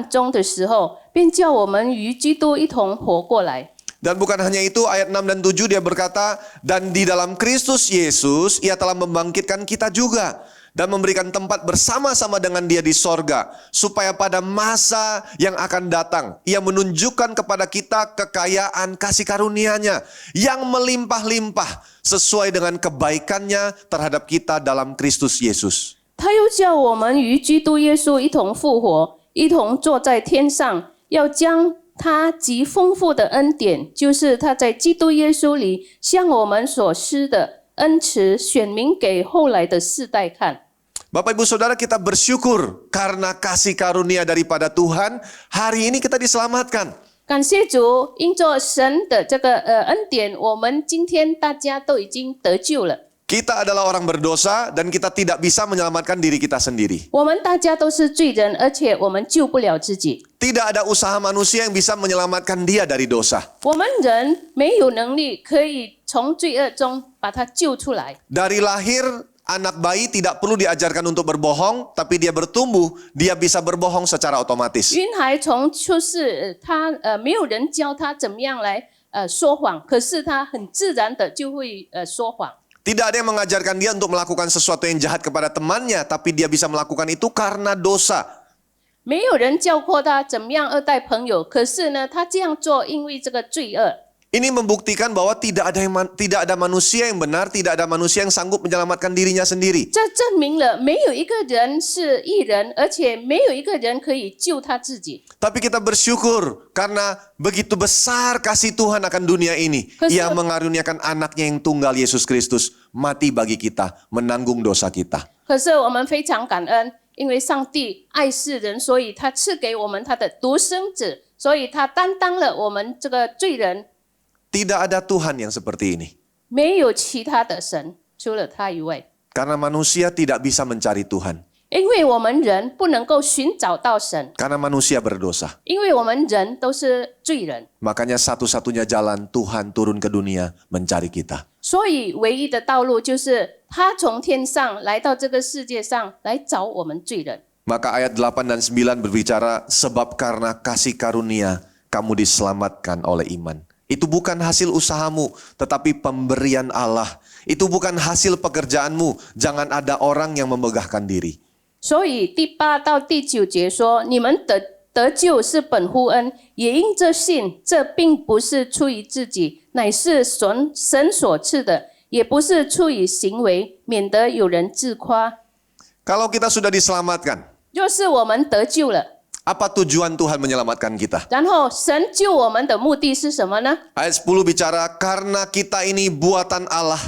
中的时候，便叫我们与基督一同活过来。 Dan bukan hanya itu, ayat 6 dan 7 dia berkata, dan di dalam Kristus Yesus ia telah membangkitkan kita juga dan memberikan tempat bersama-sama dengan Dia di sorga, supaya pada masa yang akan datang ia menunjukkan kepada kita kekayaan kasih karunia-Nya yang melimpah-limpah sesuai dengan kebaikannya terhadap kita dalam Kristus Yesus. 他又叫我们与基督耶稣一同复活，一同坐在天上，要将他极丰富的恩典，就是他在基督耶稣里向我们所施的恩慈，显明给后来的世代看。 Bapak Ibu Saudara, kita bersyukur karena kasih karunia daripada Tuhan, hari ini kita diselamatkan. 感谢主，因着神的这个恩典，我们今天大家都已经得救了。 Kita adalah orang berdosa dan kita tidak bisa menyelamatkan diri kita sendiri. 我们大家都是罪人，而且我们救不了自己。 Tidak ada usaha manusia yang bisa menyelamatkan dia dari dosa. 我们人没有能力可以从罪恶中把他救出来。 Dari lahir, anak bayi tidak perlu diajarkan untuk berbohong, tapi dia bertumbuh, dia bisa berbohong secara otomatis. 婴孩从出世，他没有人教他怎么样来说谎，可是他很自然的就会说谎。 Tidak ada yang mengajarkan dia untuk melakukan sesuatu yang jahat kepada temannya, tapi dia bisa melakukan itu karena dosa. 没有人教过他怎么样恶待朋友，可是呢，他这样做因为这个罪恶。 Ini membuktikan bahwa tidak ada manusia yang benar, tidak ada manusia yang sanggup menyelamatkan dirinya sendiri. 这证明了没有一个人是义人，而且没有一个人可以救他自己。 Tapi kita bersyukur karena begitu besar kasih Tuhan akan dunia ini. Ia mengaruniakan anaknya yang tunggal Yesus Kristus mati bagi kita, menanggung dosa kita. 可是我们非常感恩，因为上帝爱世人，所以他赐给我们他的独生子，所以他担当了我们这个罪人。 Tidak ada Tuhan yang seperti ini. 没有其他的神，除了他以外。 Karena manusia tidak bisa mencari Tuhan. 因为我们人不能够寻找到神， Karena manusia berdosa. 因为我们人都是罪人， Makanya satu-satunya jalan Tuhan turun ke dunia mencari kita. 所以唯一的道路就是他从天上来到这个世界上来找我们罪人。 Maka ayat 8 dan 9 berbicara, sebab karena kasih karunia kamu diselamatkan oleh iman. Itu bukan hasil usahamu, tetapi pemberian Allah. Itu bukan hasil pekerjaanmu. Jangan ada orang yang memegahkan diri. 所以第8到第9节说：你们得救是本乎恩，也因着信。这并不是出于自己，乃是神所赐的，也不是出于行为，免得有人自夸。 Kalau kita sudah diselamatkan, 若是我们得救了， apa tujuan Tuhan menyelamatkan kita? 然后神救我们的目的是什么呢？ Ayat 10 bicara, karena kita ini buatan Allah,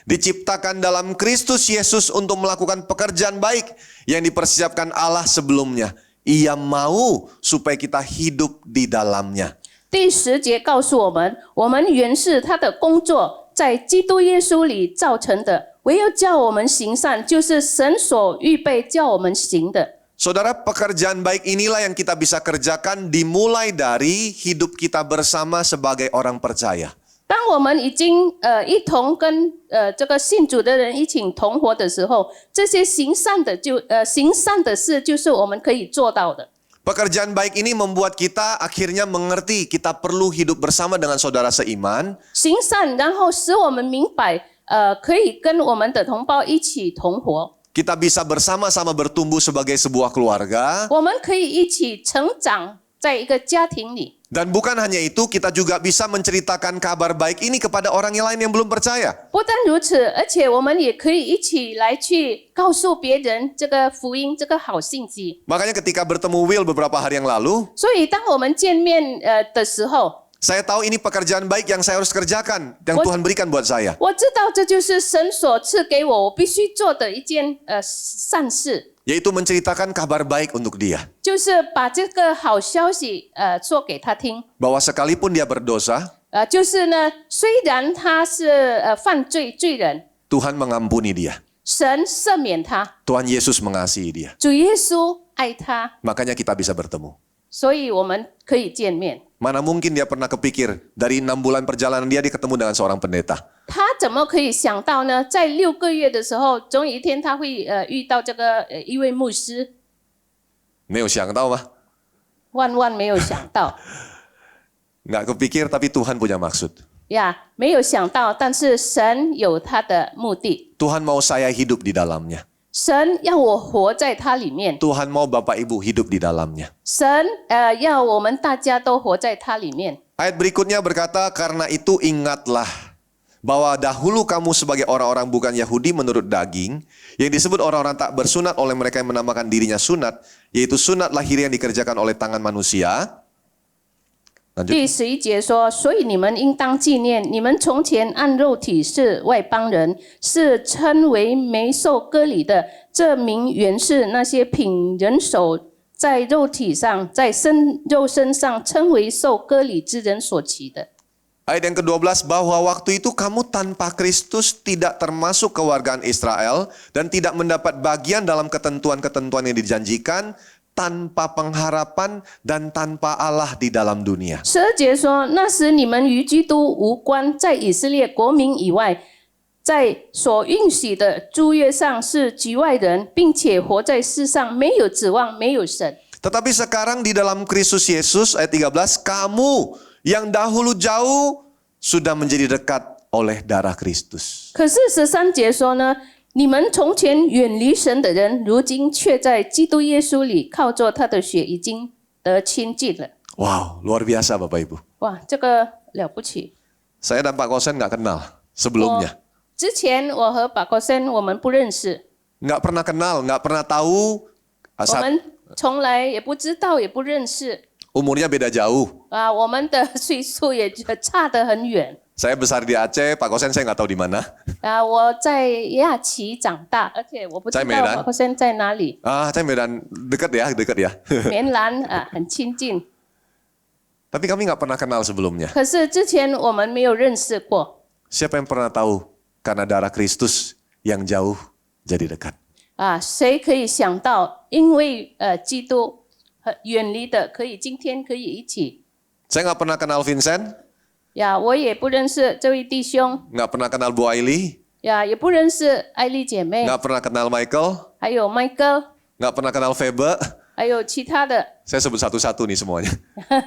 diciptakan dalam Kristus Yesus untuk melakukan pekerjaan baik yang dipersiapkan Allah sebelumnya. Ia mau supaya kita hidup di dalamnya. 第10节告诉我们，我们原是他的工作，在基督耶稣里造成的。唯有叫我们行善，就是神所预备叫我们行的。 Saudara, pekerjaan baik inilah yang kita bisa kerjakan dimulai dari hidup kita bersama sebagai orang percaya. 当我们已经一同跟这个信主的人一起同活的时候，这些行善的事就是我们可以做到的。 Pekerjaan baik ini membuat kita akhirnya mengerti kita perlu hidup bersama dengan saudara seiman. 行善，然后使我们明白，可以跟我们的同胞一起同活。 Kita bisa bersama-sama bertumbuh sebagai sebuah keluarga. 我们可以一起成长在一个家庭里。 Dan bukan hanya itu, kita juga bisa menceritakan kabar baik ini kepada orang yang lain yang belum percaya. 不单如此，而且我们也可以一起来去告诉别人这个福音，这个好信息。 Makanya ketika bertemu Will beberapa hari yang lalu, 所以当我们见面的时候， saya tahu ini pekerjaan baik yang saya harus kerjakan, yang Tuhan berikan buat saya. 我知道这就是神所赐给我必须做的一件善事， Yaitu menceritakan kabar baik untuk dia. 就是把这个好消息说给他听。 Bahwa sekalipun dia berdosa, 就是呢，虽然他是犯罪罪人， Tuhan mengampuni dia. 神赦免他， Tuhan Yesus mengasihi dia. 主耶稣爱他， Makanya kita bisa bertemu. 所以我们可以见面。 Mana mungkin dia pernah kepikir dari 6 bulan perjalanan dia ketemu dengan seorang pendeta. 他怎么可以想到呢？在6个月的时候，总有一天他会遇到这个一位牧师， Neo siang tahu mah? 万万没有想到 Nggak kepikir tapi Tuhan punya maksud. 呀，没有想到，但是神有他的目的， Tuhan mau saya hidup di dalamnya. 神要我活在他里面， Tuhan mau Bapak Ibu hidup di dalamnya. 神要我们大家都活在他里面。 Ayat berikutnya berkata, karena itu ingatlah bahwa dahulu kamu sebagai orang-orang bukan Yahudi menurut daging, yang disebut orang-orang tak bersunat oleh mereka yang menamakan dirinya sunat, yaitu sunat lahir yang dikerjakan oleh tangan manusia. Lanjut. 第11节说：“所以你们应当纪念，你们从前按肉体是外邦人，是称为没受割礼的。这名原是那些凭人手在肉体上，在肉身上称为受割礼之人所起的。” Ayat yang ke-12, bahwa waktu itu kamu tanpa Kristus tidak termasuk kewargaan Israel dan tidak mendapat bagian dalam ketentuan-ketentuan yang dijanjikan, tanpa pengharapan dan tanpa Allah di dalam dunia. 12节说：“那时你们与基督无关，在以色列国民以外，在所允许的诸约上是局外人，并且活在世上没有指望，没有神。” Tetapi sekarang di dalam Kristus Yesus, ayat 13, kamu yang dahulu jauh sudah menjadi dekat oleh darah Kristus. 可是13节说呢，你们从前远离神的人，如今却在基督耶稣里靠着他的血已经得亲近了。 Wow, luar biasa Bapak Ibu. 哇，这个了不起！ Saya dan Pak Kosen nggak kenal sebelumnya. 之前我和把国生我们不认识， Nggak pernah kenal, nggak pernah tahu. 我 Saat 们从来也不知道，也不认识 umurnya beda jauh. 啊，我们的岁数也差得很远。 Saya besar di Aceh, Pak Kosen saya nggak tahu di mana. 我在亚齐长大，而且我不知道在美兰把国生在哪里。 Saya Medan dekat ya. 棉兰很亲近， Tapi kami nggak pernah kenal sebelumnya. 可是之前我们没有认识过。 Siapa yang pernah tahu karena darah Kristus yang jauh jadi dekat? 谁可以想到，因为基督远离的，可以今天可以一起。 Saya nggak pernah kenal Vincent, 我也不认识这位弟兄， nggak pernah kenal Bu Aili, 也不认识艾丽姐妹， nggak pernah kenal Michael, 还有麦哥， nggak pernah kenal Febe, 还有其他的， Saya sebut satu-satu nih semuanya.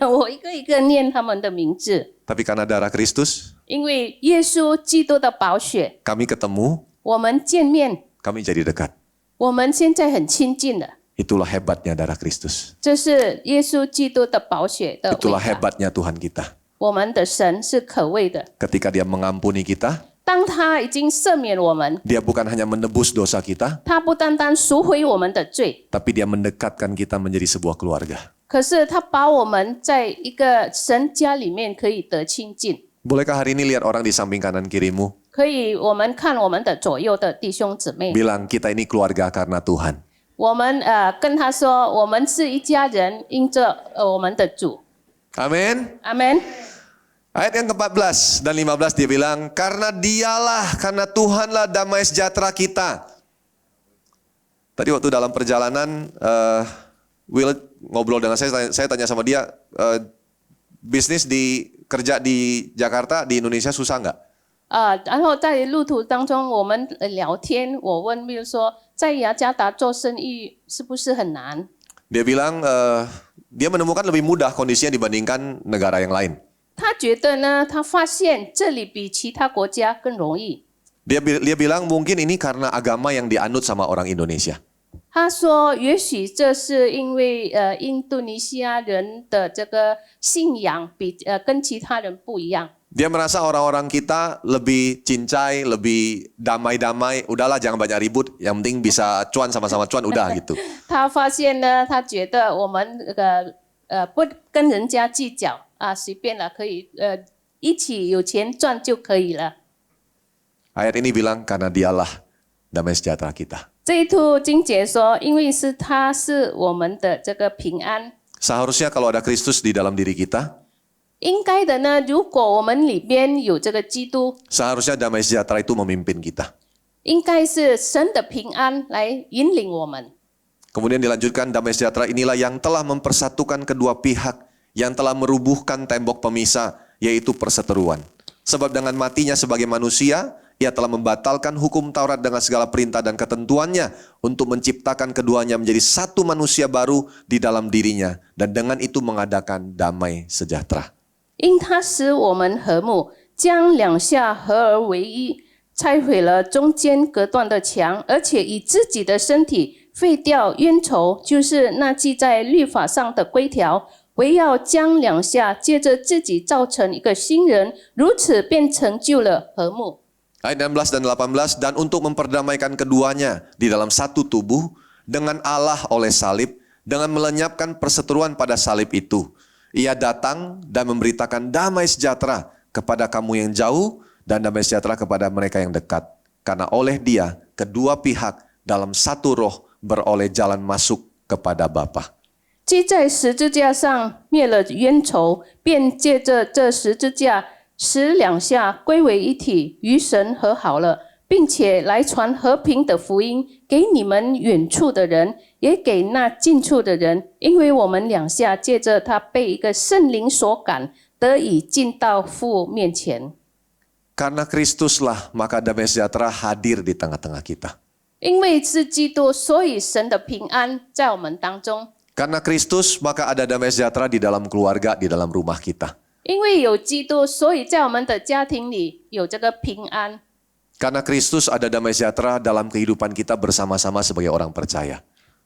我一个一个念他们的名字。 Tapi karena darah Kristus, 因为耶稣基督的宝血， kami ketemu, 我们见面， kami jadi dekat. 我们现在很亲近了。 Itulah hebatnya darah Kristus. 这是耶稣基督的宝血的伟 Itulah 大。 hebatnya Tuhan kita. 我们的神是可畏的， Ketika dia mengampuni kita, 当他已经赦免我们， dia bukan hanya menebus dosa kita, 他不单单赎回我们的罪， tapi dia mendekatkan kita menjadi sebuah keluarga. 可是他把我们在一个神家里面可以得亲近。 Bolehkah hari ini lihat orang di samping kanan kirimu, 可以，我们看我们的左右的弟兄姊妹， bilang kita ini keluarga karena Tuhan. 我们跟他说，我们是一家人，因着我们的主。 Amin. 阿门。 Ayat yang ke-14 dan 15 dia bilang, karena Tuhanlah damai sejahtera kita. Tadi waktu dalam perjalanan, Will ngobrol dengan saya tanya sama dia, bisnis kerja di Jakarta, di Indonesia susah nggak? 然后在路途当中，我们聊天，我问，比如说在雅加达做生意是不是很难？ Dia bilang, dia menemukan lebih mudah kondisinya dibandingkan negara yang lain. 他觉得呢，他发现这里比其他国家更容易。 Dia bilang mungkin ini karena agama yang dianut sama orang Indonesia. 他说，也许这是因为印度尼西亚人的这个信仰跟其他人不一样。 Dia merasa orang-orang kita lebih cincai, lebih damai-damai. Udahlah jangan banyak ribut, yang penting bisa cuan sama-sama cuan udah gitu. 他发现呢，他觉得我们不跟人家计较啊，随便了，可以一起有钱赚就可以了。 Ayat ini bilang karena dialah damai sejahtera kita. 这一处经节说，因为他是我们的这个平安， Seharusnya kalau ada Kristus di dalam diri kita, 应该的呢，如果我们里边有这个基督， seharusnya damai sejahtera itu memimpin kita. 应该是神的平安来引领我们。 Kemudian dilanjutkan, damai sejahtera inilah yang telah mempersatukan kedua pihak, yang telah merubuhkan tembok pemisah, yaitu perseteruan. Sebab dengan matinya sebagai manusia, ia telah membatalkan hukum Taurat dengan segala perintah dan ketentuannya untuk menciptakan keduanya menjadi satu manusia baru di dalam dirinya, dan dengan itu mengadakan damai sejahtera. 因他使我们和睦，将两下合而为一，拆毁了中间隔断的墙，而且以自己的身体废掉冤仇，就是那记在律法上的规条，唯要将两下借着自己造成一个新人，如此便成就了和睦。 Ayat 16 dan 18, dan untuk memperdamaikan keduanya di dalam satu tubuh dengan Allah oleh salib, dengan melenyapkan perseteruan pada salib itu. Ia datang dan memberitakan damai sejahtera kepada kamu yang jauh dan damai sejahtera kepada mereka yang dekat. Karena oleh dia, kedua pihak dalam satu roh beroleh jalan masuk kepada Bapa. 既在十字架上灭了冤仇，便借着这十字架使两下归为一体，与神和好了，并且来传和平的福音给你们远处的人，也给那近处的人，因为我们两下借着他被一个圣灵所感，得以进到父面前。 Karena Kristuslah, maka damai sejahtera hadir di tengah-tengah kita. 因为是基督，所以神的平安在我们当中。 Karena Kristus, maka ada damai sejahtera di dalam keluarga, di dalam rumah kita. 因为有基督，所以在我们的家庭里有这个平安。 Karena Kristus ada damai sejahtera dalam kehidupan kita bersama-sama sebagai orang percaya.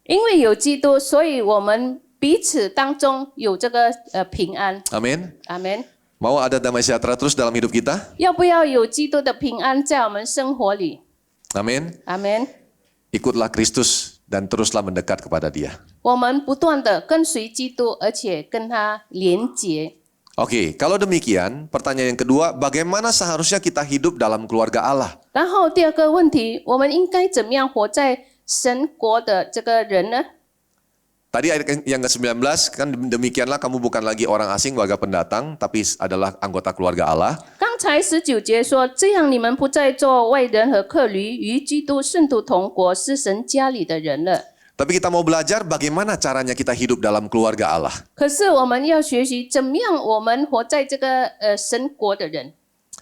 因为有基督，所以我们彼此当中有这个平安。 Amin. 阿门。 Mau ada damai sejahtera terus dalam hidup kita? 要不要有基督的平安在我们生活里？ Amin. 阿门。 Ikutlah Kristus dan teruslah mendekat kepada Dia. 我们不断的跟随基督，而且跟他连结。 Oke, kalau demikian, pertanyaan yang kedua, bagaimana seharusnya kita hidup dalam keluarga Allah? 然后第二个问题，我们应该怎么样活在神国的这个人呢？ Tadi ayat yang ke-19, kan demikianlah kamu bukan lagi orang asing, warga pendatang, tapi adalah anggota keluarga Allah. 刚才19节说，这样你们不再做外人和客旅，与基督圣徒同国，是神家里的人了。 Tapi kita mau belajar bagaimana caranya kita hidup dalam keluarga Allah. 可是我们要学习怎么样我们活在这个神国的人。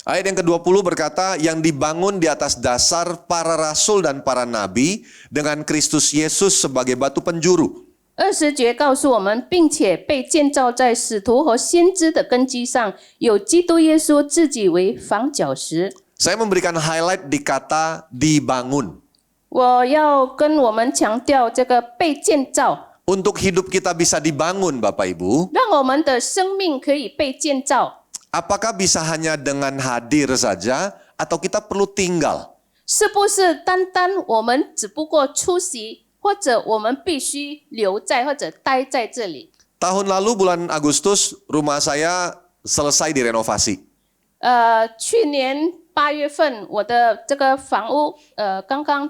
Ayat yang ke-20 berkata, yang dibangun di atas dasar para rasul dan para nabi dengan Kristus Yesus sebagai batu penjuru. 20节告诉我们，并且被建造在使徒和先知的根基上，有基督耶稣自己为房角石。 Saya memberikan highlight di kata dibangun. 我要跟我们强调这个被建造， Untuk hidup kita bisa dibangun, Bapak Ibu, 让我们的生命可以被建造。 apakah bisa hanya dengan hadir saja atau kita perlu tinggal? 是不是单单我们只不过出席，或者我们必须留在或者待在这里？ Tahun lalu bulan Agustus rumah saya selesai direnovasi. 去年8月份，我的这个房屋刚刚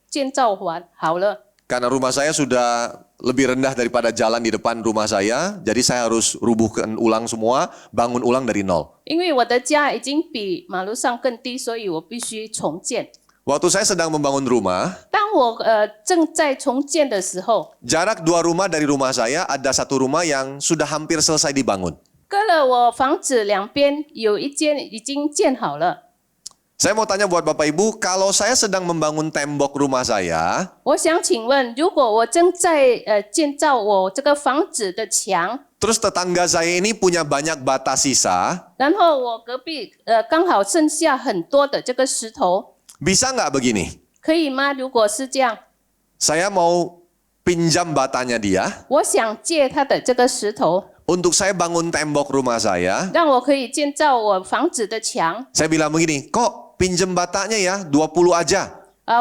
建造完好了。 Karena rumah saya sudah lebih rendah daripada jalan di depan rumah saya, jadi saya harus rubuhkan ulang semua, bangun ulang dari nol. 因为我的家已经比马路上更低，所以我必须重建。 Waktu saya sedang membangun rumah, 当我正在重建的时候， jarak 2 rumah dari rumah saya ada 1 rumah yang sudah hampir selesai dibangun. 隔了我房子两边有一间已经建好了。 Saya mau tanya buat Bapak Ibu, kalau saya sedang membangun tembok rumah saya, 我想请问，如果我正在建造我这个房子的墙， terus tetangga saya ini punya banyak bata sisa, 然后我隔壁刚好剩下很多的这个石头， bisa nggak begini? 可以吗？如果是这样， Saya mau pinjam batanya dia 我想借他的这个石头， untuk saya bangun tembok rumah saya. 让我可以建造我房子的墙。 Saya bilang begini, kok pinjam batanya ya 20 aja.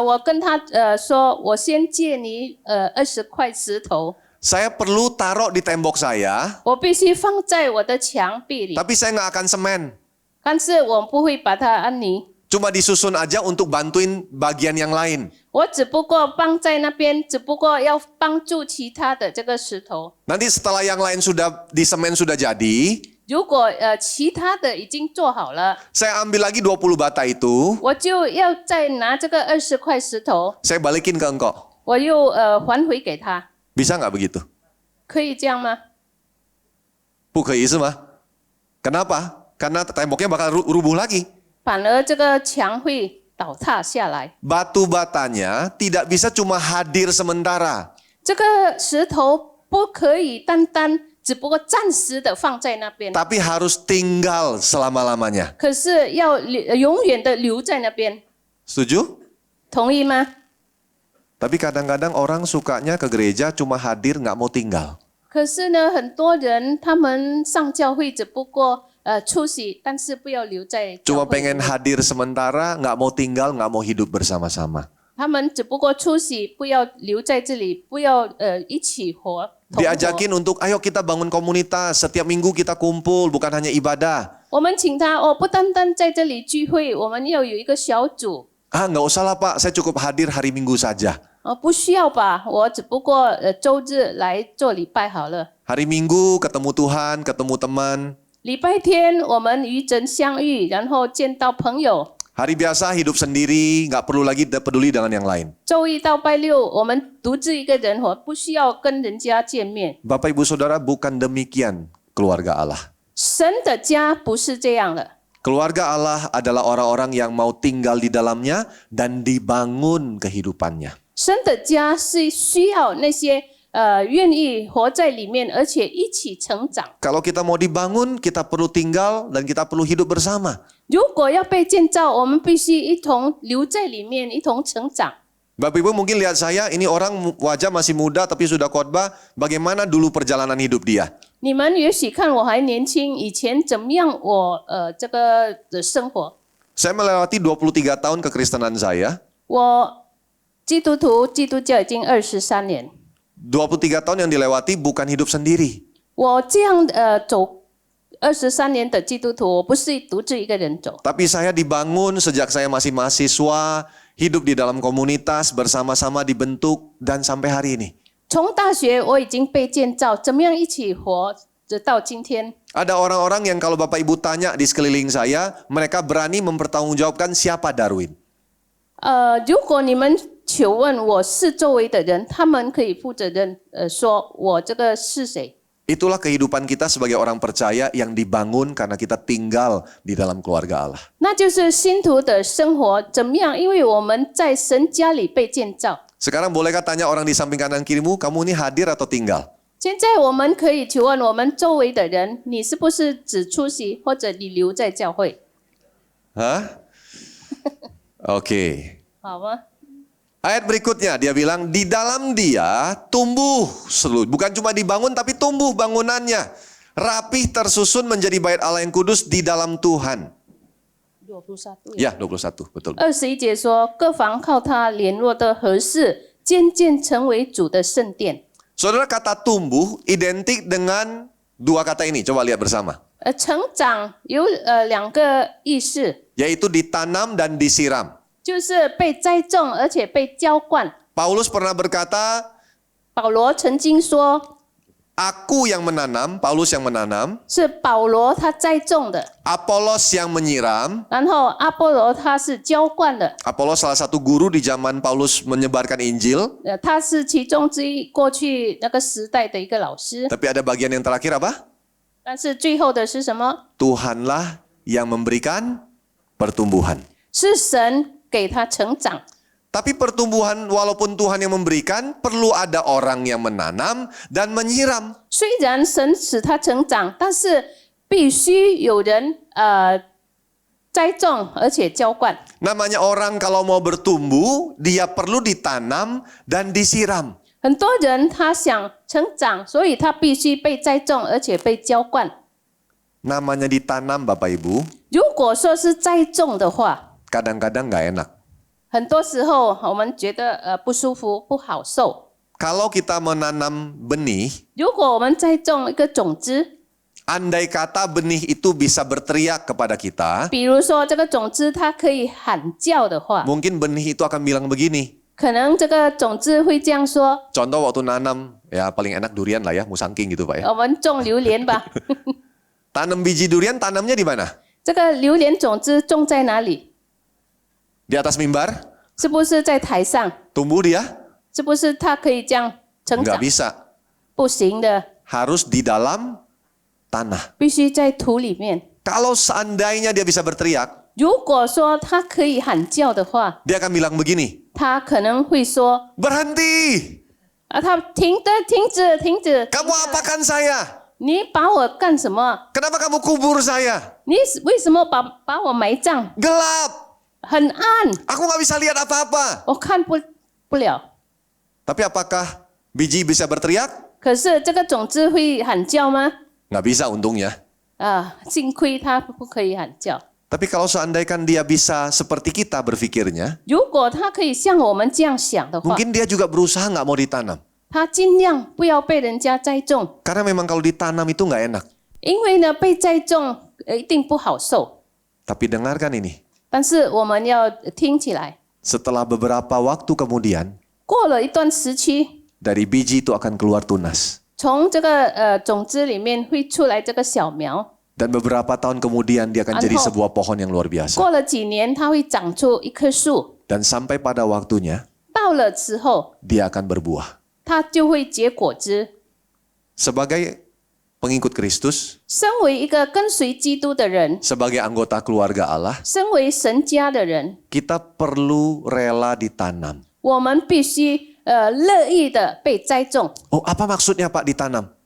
我跟他说，我先借你20块石头， Saya perlu taruh di tembok saya, 我必须放在我的墙壁里， tapi saya nggak akan semen. 但是我不会把它安泥， Cuma disusun aja untuk bantuin bagian yang lain. 我只不过放在那边，只不过要帮助其他的这个石头。 Nanti setelah yang lain sudah disemen sudah jadi, 如果其他的已经做好了， saya ambil lagi 20 bata itu, 我就要再拿这个20块石头， saya balikin ke engkau. 我又还回给他， Bisa nggak begitu? 可以这样吗？ Bukan mah? Kenapa? Karena temboknya bakal rubuh lagi. 反而这个墙会倒塌下来。 Batu batanya tidak bisa cuma hadir sementara. 这个石头不可以单单只不过暂时的放在那边， Tapi harus tinggal selama-lamanya. 可是要永远的留在那边， Setuju? 同意吗？ Tapi kadang-kadang orang sukanya ke gereja cuma hadir nggak mau tinggal. 可是呢，很多人他们上教会只不过出席，但是不要留在教 Cuma 会。 pengen hadir sementara, nggak mau tinggal, nggak mau hidup bersama-sama. 他们只不过出席，不要留在这里，不要一起活。同活 Diajakin untuk ayo kita bangun komunitas, setiap minggu kita kumpul, bukan hanya ibadah. 我们请他不单单在这里聚会，我们要有一个小组。 Nggak usah lah Pak, saya cukup hadir hari Minggu saja. 不需要吧，我只不过周日来做礼拜好了。 Hari Minggu ketemu Tuhan, ketemu teman. 礼拜天我们与人相遇，然后见到朋友。 Hari biasa hidup sendiri, nggak perlu lagi peduli dengan yang lain. 周一到拜六，我们独自一个人活，不需要跟人家见面。 Bapak Ibu Saudara, bukan demikian keluarga Allah. 神的家不是这样的， Keluarga Allah adalah orang-orang yang mau tinggal di dalamnya dan dibangun kehidupannya. 神的家是需要那些愿意活在里面，而且一起成长。 Kalau kita mau dibangun, kita perlu tinggal dan kita perlu hidup bersama. 如果要被建造，我们必须一同留在里面，一同成长。 Bapak Ibu mungkin lihat saya, ini orang wajah masih muda tapi sudah khotbah, bagaimana dulu perjalanan hidup dia. 你们也许看我还年轻，以前怎么样我这个的生活？ Saya melewati 23 tahun kekristenan saya. 我基督徒基督教已经23年， 23 tahun yang dilewati bukan hidup sendiri. 我这样走23年的基督徒，我不是独自一个人走。 Tapi saya dibangun sejak saya masih mahasiswa, hidup di dalam komunitas, bersama-sama dibentuk, dan sampai hari ini. 从大学我已经被建造，怎么样一起活，直到今天。 Ada orang-orang yang kalau Bapak Ibu tanya di sekeliling saya, mereka berani mempertanggungjawabkan siapa Darwin. 如果你们求问我是周围的人，他们可以负责任说我这个是谁。 Itulah kehidupan kita sebagai orang percaya yang dibangun karena kita tinggal di dalam keluarga Allah. 那就是信徒的生活怎么样？因为我们在神家里被建造。Sekarang bolehkah tanya orang di samping kanan kirimu, kamu ini hadir atau tinggal? 现在我们可以求问我们周围的人，你是不是只出席，或者你留在教会？ Hah? Oke. 好吗？ Ayat berikutnya dia bilang di dalam dia tumbuh seluruh, bukan cuma dibangun tapi tumbuh bangunannya. Rapih tersusun menjadi bait Allah yang kudus di dalam Tuhan. 21 Ya, 21, betul. 21节说，各房靠他联络的合适，渐渐成为主的圣殿。 Saudara, kata tumbuh identik dengan dua kata ini. Coba lihat bersama. 成长有两个意思， Yaitu ditanam dan disiram. 就是被栽种，而且被浇灌。 Paulus pernah berkata, 保罗曾经说， aku yang menanam, Paulus yang menanam, 是保罗他栽种的， Apolos yang menyiram. 然后阿波罗他是浇灌的。 Apolos salah satu guru di zaman Paulus menyebarkan Injil. 他是其中之一，过去那个时代的一个老师。 Tapi ada bagian yang terakhir apa? 但是最后的是什么？ Tuhanlah yang memberikan pertumbuhan. 是神给他成长。 Tapi pertumbuhan walaupun Tuhan yang memberikan, perlu ada orang yang menanam dan menyiram. 虽然神使他成长，但是必须有人栽种而且浇灌。 Namanya orang kalau mau bertumbuh, dia perlu ditanam dan disiram. 很多人他想成长，所以他必须被栽种而且被浇灌。 Namanya ditanam Bapak Ibu, 如果说是栽种的话， kadang-kadang nggak enak. 很多时候我们觉得不舒服、不好受。 Kalau kita menanam benih, 如果我们栽种一个种子， andai kata benih itu bisa berteriak kepada kita, 比如说这个种子它可以喊叫的话， mungkin benih itu akan bilang begini. 可能这个种子会这样说： Contoh waktu nanam, ya paling enak durian lah ya, musangking gitu Pak ya. 我们种榴莲吧。 Tanam biji durian, tanamnya di mana? 这个榴莲种子种在哪里？ Di atas mimbar? 是不是在台上？ Tumbuh dia? 是不是它可以这样成 Nggak 长？ bisa. 不行的， Harus di dalam tanah. 必须在土里面。 Kalau seandainya dia bisa berteriak, 如果说它可以喊叫的话， dia akan bilang begini, 它可能会说 berhenti, 他停止，停止！ kamu apakan saya? 你把我干什么？ Kenapa kamu kubur saya? 你为什么把我埋葬？ Gelap, 很暗， aku nggak bisa lihat apa-apa. 我看不了。 Tapi apakah biji bisa berteriak? 可是这个种子会喊叫吗？ Nggak bisa untungnya. 幸亏它不可以喊叫。 Tapi kalau seandainya dia bisa seperti kita berpikirnya, 如果它可以像我们这样想的话， mungkin dia juga berusaha nggak mau ditanam. 它尽量不要被人家栽种， Karena memang kalau ditanam itu nggak enak. 因为呢被栽种一定不好受。 Tapi dengarkan ini, 但是我们要听起来， setelah beberapa waktu kemudian, 过了一段时期， dari biji itu akan keluar tunas. 从这个种子里面会出来这个小苗， Dan beberapa tahun kemudian dia akan jadi sebuah pohon yang luar biasa. 过了几年它会长出一棵树， Dan sampai pada waktunya, 到了之后 dia akan berbuah. 它就会结果子。 Sebagai pengikut Kristus, 身为一个跟随基督的人， sebagai anggota keluarga Allah, 身为神家的人， kita perlu rela ditanam. 我们必须乐意的被栽种。 Oh, apa maksudnya Pak ditanam?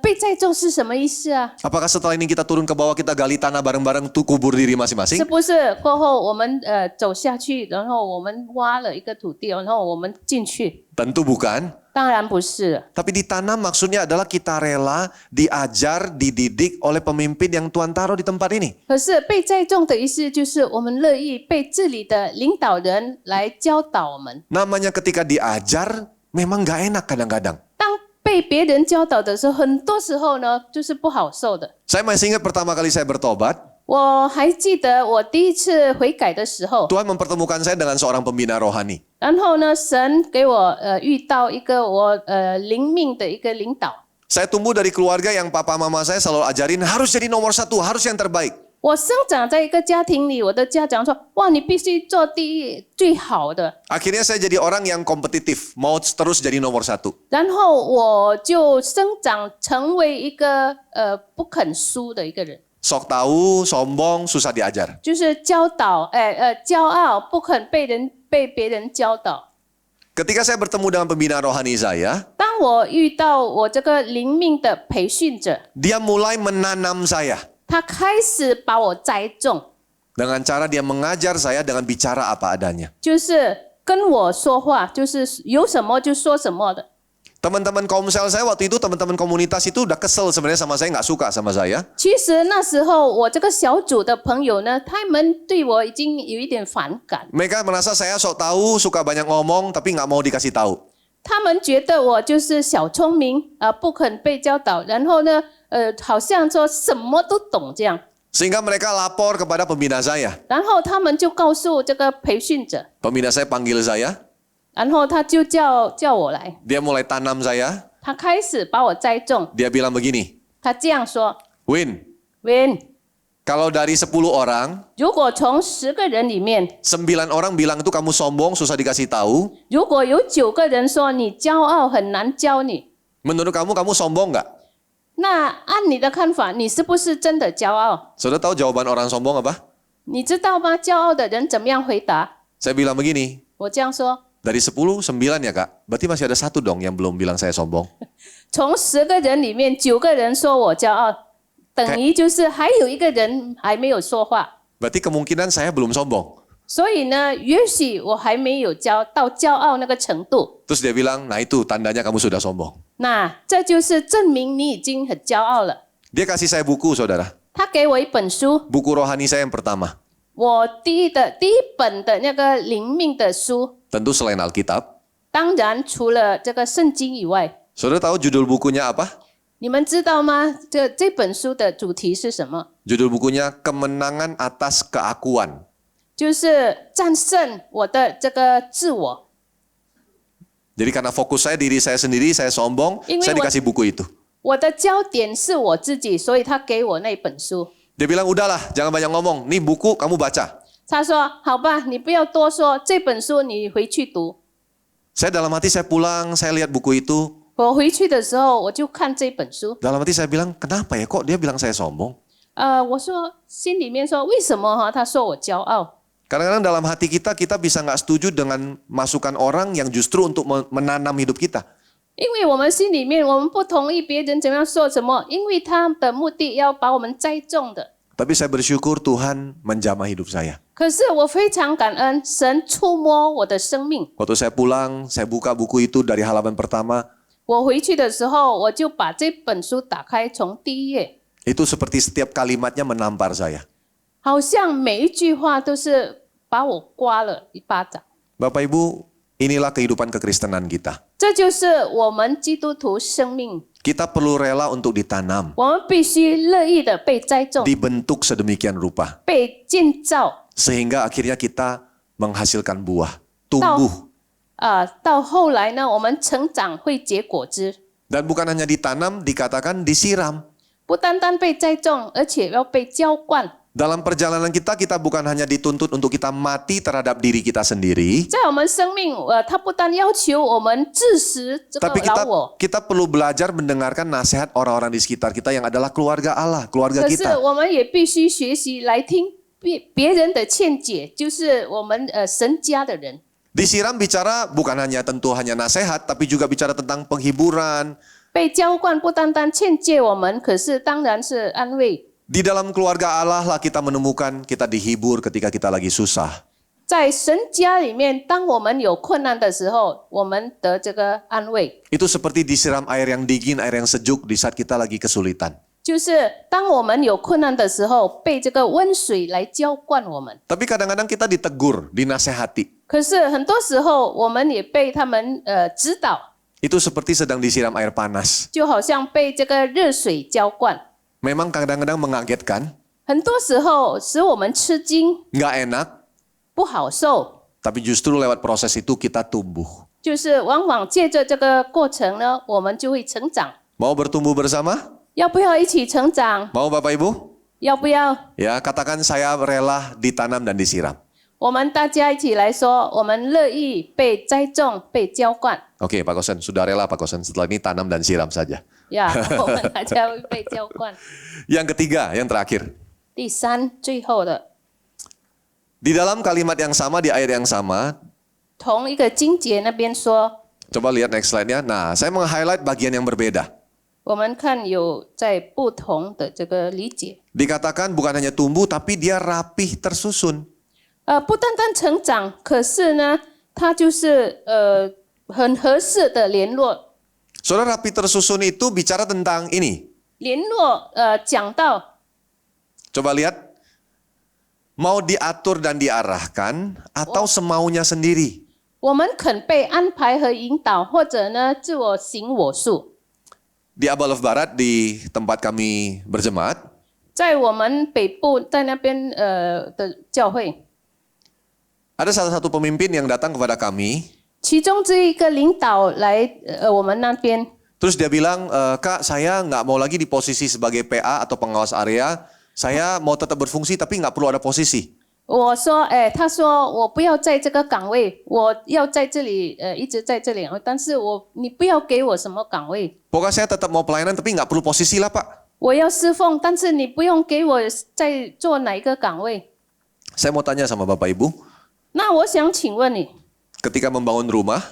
被栽种是什么意思啊？ Apakah setelah ini kita turun ke bawah, kita gali tanah bareng-bareng tuh kubur diri 是 masing-masing? 不是过后我们走下去，然后我们挖了一个土地，然后我们进去？ Tentu bukan. 当然不是。 Tapi ditanam maksudnya adalah kita rela diajar, dididik oleh pemimpin yang Tuhan taruh di tempat ini. 可是被栽种的意思就是我们乐意被这里的领导人来教导我们。 Namanya ketika diajar, memang gak enak kadang-kadang. 当被别人教导的时候，很多时候呢就是不好受的。 Saya masih ingat pertama kali saya bertobat, 我还记得我第一次悔改的时候， Tuhan mempertemukan saya dengan seorang pembina rohani. 然后呢，神给我遇到一个我灵命的一个领导。 Saya tumbuh dari keluarga yang papa mama saya selalu ajarin harus jadi nomor satu, harus yang terbaik. 我生长在一个家庭里，我的家长说：“哇，你必须做第一，最好的。” Akhirnya saya jadi orang yang kompetitif, mau terus jadi nomor satu. 然后我就生长成为一个不肯输的一个人， Sok tahu, sombong, susah diajar. 就是骄傲，不肯被别人教导。Ketika saya bertemu dengan pembina rohani saya, 当我遇到我这个灵命的培训者， dia mulai menanam saya. 他开始把我栽种， Dengan cara dia mengajar saya dengan bicara apa adanya. 就是跟我说话，就是有什么就说什么的。 Teman-teman komsel saya waktu itu, teman-teman komunitas itu udah kesel sebenarnya sama saya, nggak suka sama saya. 其实那时候我这个小组的朋友呢，他们对我已经有一点反感， Mereka merasa saya sok tahu, suka banyak ngomong, tapi nggak mau dikasih tahu. 他们觉得我就是小聪明不肯被教导，然后呢，好像说什么都懂这样， Sehingga mereka lapor kepada pembina saya. 然后他们就告诉这个培训者， Pembina saya panggil saya, 然后他就叫我来， dia mulai tanam saya. 他开始把我栽种， Dia bilang begini, 他这样说 Win, ：“Win， kalau dari 10 orang, 如果从10个人里面， 9 orang bilang itu kamu sombong, susah dikasih tahu. 如果有9个人说你骄傲很难教你， Menurut kamu sombong nggak? 那按你的看法，你是不是真的骄傲？ Saudara tahu jawaban orang sombong apa? 你知道吗？骄傲的人怎么样回答？ Saya bilang begini, 我这样说： dari 10, 9 ya kak. Berarti masih ada 1 dong yang belum bilang saya sombong. 从10个人里面9个人说我骄傲，等于就是还有1个人还没有说话。 Berarti kemungkinan saya belum sombong. 所以呢，也许我还没有到骄傲那个程度。 Terus dia bilang, nah itu tandanya kamu sudah sombong. 那这就是证明你已经很骄傲了。 Dia kasih saya buku saudara. 他给我一本书， Buku rohani saya yang pertama. 我第一本的那个灵命的书， Tentu selain Alkitab. 当然除了这个圣经以外， Saudara tahu judul bukunya apa? 你们知道吗？这本书的主题是什么？ Judul bukunya Kemenangan Atas Keakuan. 就是战胜我的这个自我。 Jadi karena fokus saya diri saya sendiri, saya sombong, Ini saya buat- dikasih buku itu. 我的焦点是我自己，所以他给我那本书。 Dia bilang, udahlah jangan banyak ngomong, nih buku kamu baca. 他说：“好吧，你不要多说，这本书你回去读。 Saya dalam hati saya pulang, saya lihat buku itu. ”我回去的时候，我就看这本书。 Dalam hati saya bilang, kenapa ya kok dia bilang saya sombong? 我说心里面说，为什么他说我骄傲？ Kadang-kadang dalam hati kita bisa nggak setuju dengan masukan orang yang justru untuk menanam hidup kita. 因为我们心里面我们不同意别人怎么样说什么，因为他的目的要把我们栽种的。 Tapi saya bersyukur Tuhan menjamah hidup saya. 可是我非常感恩神触摸我的生命。 Waktu saya pulang, saya buka buku itu dari halaman pertama. 我回去的时候，我就把这本书打开，从第1页， Itu seperti setiap kalimatnya menampar saya. 好像每一句话都是把我刮了一巴掌。 Bapak Ibu, inilah kehidupan kekristenan kita. 这就是我们基督徒生命， Kita perlu rela untuk ditanam, 我们必须乐意的被栽种、 dibentuk sedemikian rupa. 被建造， Sehingga akhirnya kita menghasilkan buah, tumbuh. 到后来呢，我们成长会结果子， Dan bukan hanya ditanam, dikatakan disiram. 不单单被栽种，而且要被浇灌。 Dalam perjalanan kita bukan hanya dituntut untuk kita mati terhadap diri kita sendiri. 在我们生命，它不但要求我们致死这个 Tapi 老我， kita perlu belajar mendengarkan nasihat orang-orang di sekitar kita yang adalah keluarga Allah, keluarga 可是 kita. 我们也必须学习来听别人的劝解，就是我们神家的人。 Disiram bicara bukan tentu hanya nasihat, tapi juga bicara tentang penghiburan. 被浇灌不单单劝诫我们，可是当然是安慰。 Di dalam keluarga Allah lah kita menemukan kita dihibur ketika kita lagi susah. 在神家里面，当我们有困难的时候，我们得这个安慰。 Itu seperti disiram air yang dingin, air yang sejuk di saat kita lagi kesulitan. 就是当我们有困难的时候，被这个温水来浇灌我们。 Tapi kadang-kadang kita ditegur, dinasehati. 可是很多时候，我们也被他们指导， Itu seperti sedang disiram air panas. 就好像被这个热水浇灌。 Memang kadang-kadang mengagetkan, 很多时候使我们吃惊， nggak enak, 不好受。 tapi justru lewat proses itu kita tumbuh. 就是往往借着这个过程呢，我们就会成长。 Mau bertumbuh bersama? 要不要一起成长？ Mau Bapak Ibu? 要不要？ Ya, katakan saya rela ditanam dan disiram. 我们大家一起来说，我们乐意被栽种、被浇灌。 Oke, Pak Kosen, sudah rela Pak Kosen. Setelah ini tanam dan siram saja. 呀，我们大家会被浇灌。 Yang ketiga, yang terakhir. 第三，最后的， Di dalam kalimat yang sama, di ayat yang sama, 同一个经节那边说， Coba lihat next slide-nya. Nah, saya meng-highlight bagian yang berbeda. 我们看有在不同的这个理解， Dikatakan bukan hanya tumbuh, tapi dia rapih tersusun. 不单单成长，可是呢，它就是很合适的联络。 Saudara, rapih tersusun itu bicara tentang ini. 联络讲到 Coba lihat. Mau diatur dan diarahkan atau semaunya sendiri. 我们肯被安排和引导，或者呢自我行我素。 Di Abalov Barat, di tempat kami berjemaat, 在我们北部，在那边的教会， ada salah satu pemimpin yang datang kepada kami. 其中之一个领导来我们那边， Terus dia bilang, Kak, saya nggak mau lagi di posisi sebagai PA atau pengawas area. Saya mau tetap berfungsi tapi nggak perlu ada posisi. 我说，他说我不要在这个岗位，我要在这里，一直在这里，但是你不要给我什么岗位， Pokoknya saya tetap mau pelayanan tapi nggak perlu posisi lah, Pak. 我要侍奉，但是你不用给我在做哪一个岗位。 Saya mau tanya sama Bapak Ibu, 那我想请问你， ketika membangun rumah,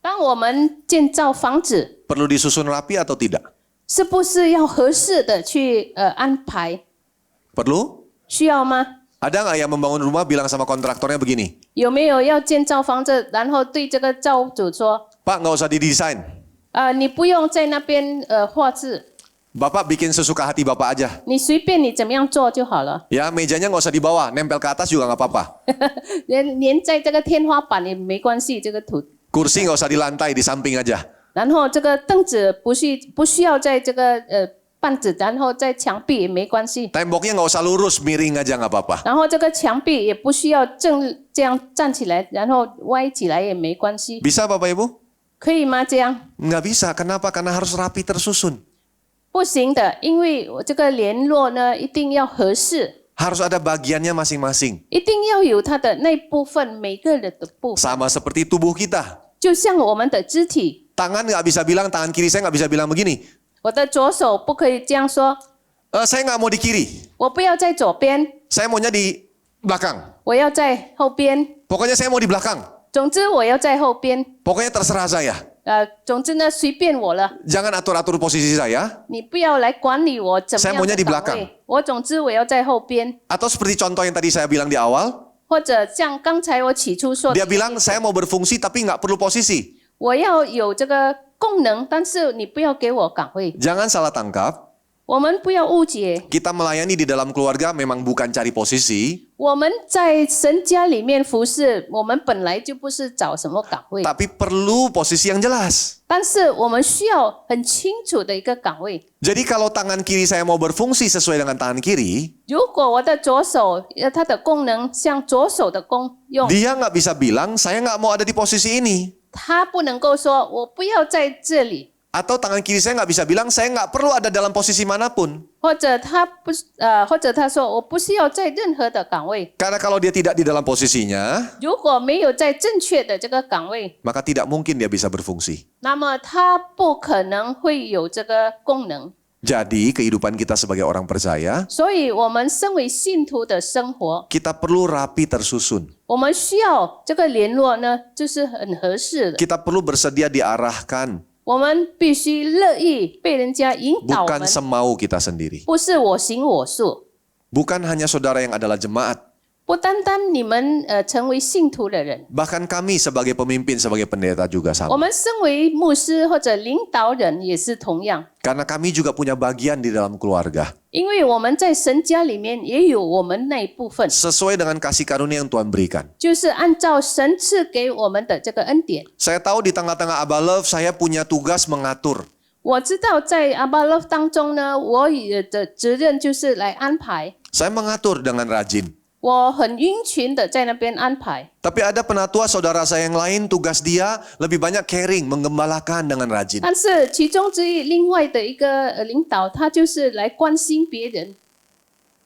当我们建造房子， perlu disusun rapi atau tidak? 是不是要合适的去安排？ Perlu? 需要吗？ Ada nggak yang membangun rumah bilang sama kontraktornya begini, 有没有要建造房子，然后对这个造物主说， Pak nggak usah didesain, 你不用在那边画字， Bapak bikin sesuka hati Bapak aja. 你随便你怎么样做就好了， Ya mejanya nggak usah dibawa, nempel ke atas juga nggak apa-apa. 连在这个天花板也没关系，这个土。 Kursi nggak usah di lantai, di samping aja. 然后这个凳子不需要在这个板子，然后在墙壁也没关系， Temboknya nggak usah lurus, miring aja nggak apa-apa. 然后这个墙壁也不需要正这样站起来，然后歪起来也没关系， Bisa Bapak Ibu? 可以吗？这样 Nggak bisa, kenapa? Karena harus rapi tersusun. 不行的，因为我这个联络呢一定要合适。 Harus ada bagiannya masing-masing. 一定要有它的那部分，每个人的部分， Sama seperti tubuh kita. 就像我们的肢体， Tangan nggak bisa bilang, tangan kiri saya nggak bisa bilang begini. 我的左手不可以这样说， Saya nggak mau di kiri, 我不要在左边， saya maunya di belakang. 我要在后边， Pokoknya saya mau di belakang. 总之我要在后边， Pokoknya terserah saya. 总之呢随便我了， Jangan atur-atur posisi saya. 你不要来管理我怎么 Saya 样 maunya 的 di 岗 belakang. 位，我总之我要在后边， Atau seperti contoh yang tadi saya bilang di awal. 或者像刚才我起初说的 Dia，bilang saya mau berfungsi tapi nggak perlu posisi. 我要有这个功能，但是你不要给我岗位， Jangan salah tangkap. 我们不要误解。 Kita melayani di dalam keluarga memang bukan cari posisi. 我们在神家里面服侍，我们本来就不是找什么岗位， Tapi perlu posisi yang jelas. 但是我们需要很清楚的一个岗位。 Jadi kalau tangan kiri saya mau berfungsi sesuai dengan tangan kiri, 如果我的左手，它的功能像左手的功用， dia nggak bisa bilang saya nggak mau ada di posisi ini. 他不能够说我不要在这里， Atau tangan kiri saya nggak bisa bilang saya nggak perlu ada dalam posisi manapun. 或者或者他说我不需要在任何的岗位。 Karena kalau dia tidak di dalam posisinya, 如果没有在正确的这个岗位， maka tidak mungkin dia bisa berfungsi. 那么他不可能会有这个功能。 Jadi kehidupan kita sebagai orang percaya, 所以，我们身为信徒的生活， kita perlu rapi tersusun. 我们需要这个联络呢，就是很合适的。 Kita perlu bersedia diarahkan, 我们必须乐意被人家引导我 bukan 们， semau kita sendiri. 不是我行我素。 Bukan hanya saudara yang adalah jemaat, 不单单你们成为信徒的人， bahkan kami sebagai pemimpin, sebagai pendeta juga 我 sama. 们身为牧师或者领导人也是同样， Karena kami juga punya bagian di dalam keluarga. 因为我们在神家里面也有我们那一部分， Sesuai dengan kasih karunia yang Tuhan berikan. 就是按照神赐给我们的这个恩典。 Saya tahu di tengah-tengah Abalov saya punya tugas mengatur. 我知道在阿巴勒当中呢，我的责任就是来安排， Saya mengatur dengan rajin. 我很殷勤的在那边安排。 Tapi ada penatua saudara saya yang lain, tugas dia lebih banyak caring, menggembalakan dengan rajin. 但是其中之一，另外的一个领导，他就是来关心别人。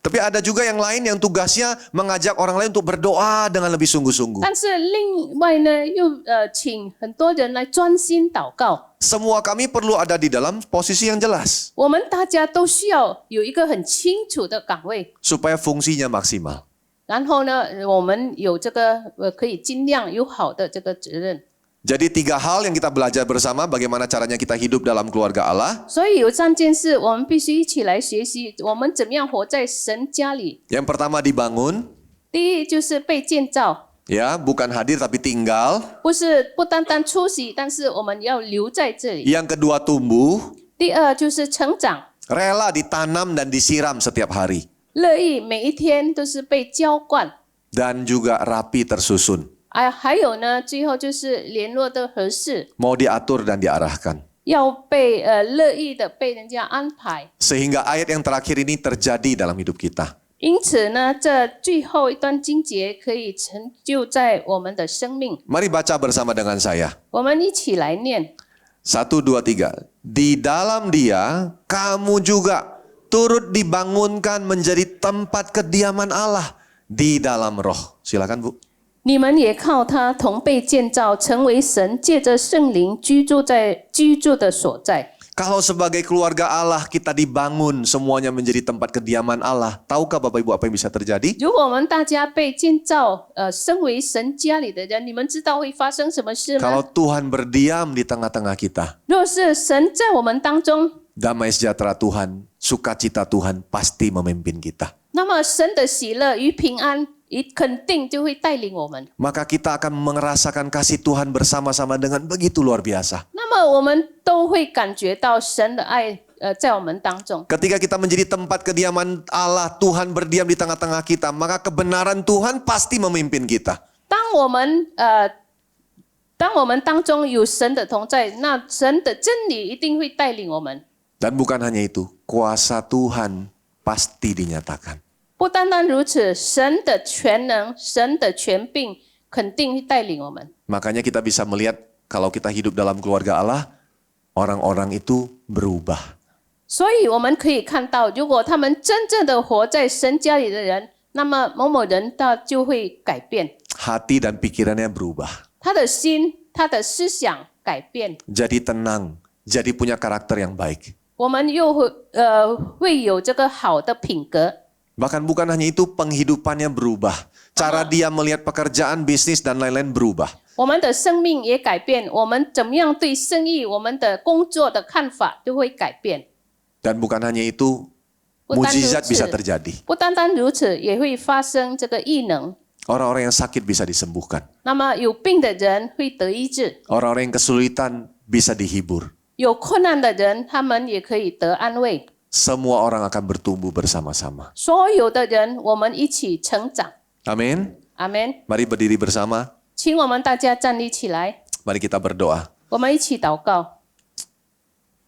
Tapi ada juga yang lain yang tugasnya mengajak orang lain untuk berdoa dengan lebih sungguh-sungguh. 但是另外呢，又请很多人来专心祷告。 Semua kami perlu ada di dalam posisi yang jelas 我们大家都需要有一个很清楚的岗位， supaya fungsinya maksimal. 然后呢，我们有这个可以尽量有好的这个责任。 Jadi 3 hal yang kita belajar bersama bagaimana caranya kita hidup dalam keluarga Allah. 所以有3件事，我们必须一起来学习，我们怎么样活在神家里。 Yang pertama dibangun, 第一就是被建造， ya, bukan hadir tapi tinggal. 不单单出席，但是我们要留在这里。 Yang kedua tumbuh, 第二就是成长， rela ditanam dan disiram setiap hari. 乐意每一天都是被浇灌。 Dan juga rapi tersusun. 还有呢，最后就是联络的合适， Mau diatur dan diarahkan. 要被乐意的被人家安排。 Sehingga ayat yang terakhir ini terjadi dalam hidup kita. 因此呢，这最后一段经节可以成就在我们的生命。 Mari baca bersama dengan saya. 我们一起来念。 1, 2, 3. Di dalam Dia, kamu juga turut dibangunkan menjadi tempat kediaman Allah di dalam roh. Silakan Bu. 你们也靠他同被建造，成为神借着圣灵居住的所在。 Kalau sebagai keluarga Allah kita dibangun semuanya menjadi tempat kediaman Allah. Tahukah Bapak Ibu apa yang bisa terjadi? 如果我们大家被建造，身为神家里的人，你们知道会发生什么事 Kalau 吗？ Tuhan berdiam di tengah-tengah kita, 若是神在我们当中， damai sejahtera Tuhan, sukacita Tuhan pasti memimpin kita. 那么神的喜乐与平安，肯定就会带领我们。 Maka kita akan merasakan kasih Tuhan bersama-sama dengan begitu luar biasa. 那么我们都会感觉到神的爱，在我们当中。 Ketika kita menjadi tempat kediaman Allah, Tuhan berdiam di tengah-tengah kita, maka kebenaran Tuhan pasti memimpin kita. 当我们当中有神的同在，那神的真理一定会带领我们。 Dan bukan hanya itu, kuasa Tuhan pasti dinyatakan. 不单单如此，神的全能、神的权柄肯定会带领我们。 Makanya kita bisa melihat kalau kita hidup dalam keluarga Allah, orang-orang itu berubah. 所以我们可以看到，如果他们真正的活在神家里的人，那么某某人他就会改变， Hati dan pikirannya berubah. 他的心、他的思想改变， Jadi tenang, jadi punya karakter yang baik. 我们又会有这个好的品格。 Bahkan bukan hanya itu, penghidupannya berubah. Cara dia melihat pekerjaan, bisnis, dan lain-lain berubah. 我们的生命也改变，我们怎么样对生意、我们的工作的看法就会改变。 Dan bukan hanya itu, 不单如 mujizat bisa 此， terjadi. 不单单如此，也会发生这个异能。 Orang-orang yang sakit bisa disembuhkan. 那么有病的人会得医治， Orang-orang yang kesulitan bisa dihibur. 有困难的人他们也可以得安慰。 Semua orang akan bertumbuh bersama-sama. 所有的人，我们一起成长。 Amin. 阿门。 Mari berdiri bersama. 请我们大家站立起来， Mari kita berdoa. 我们一起祷告。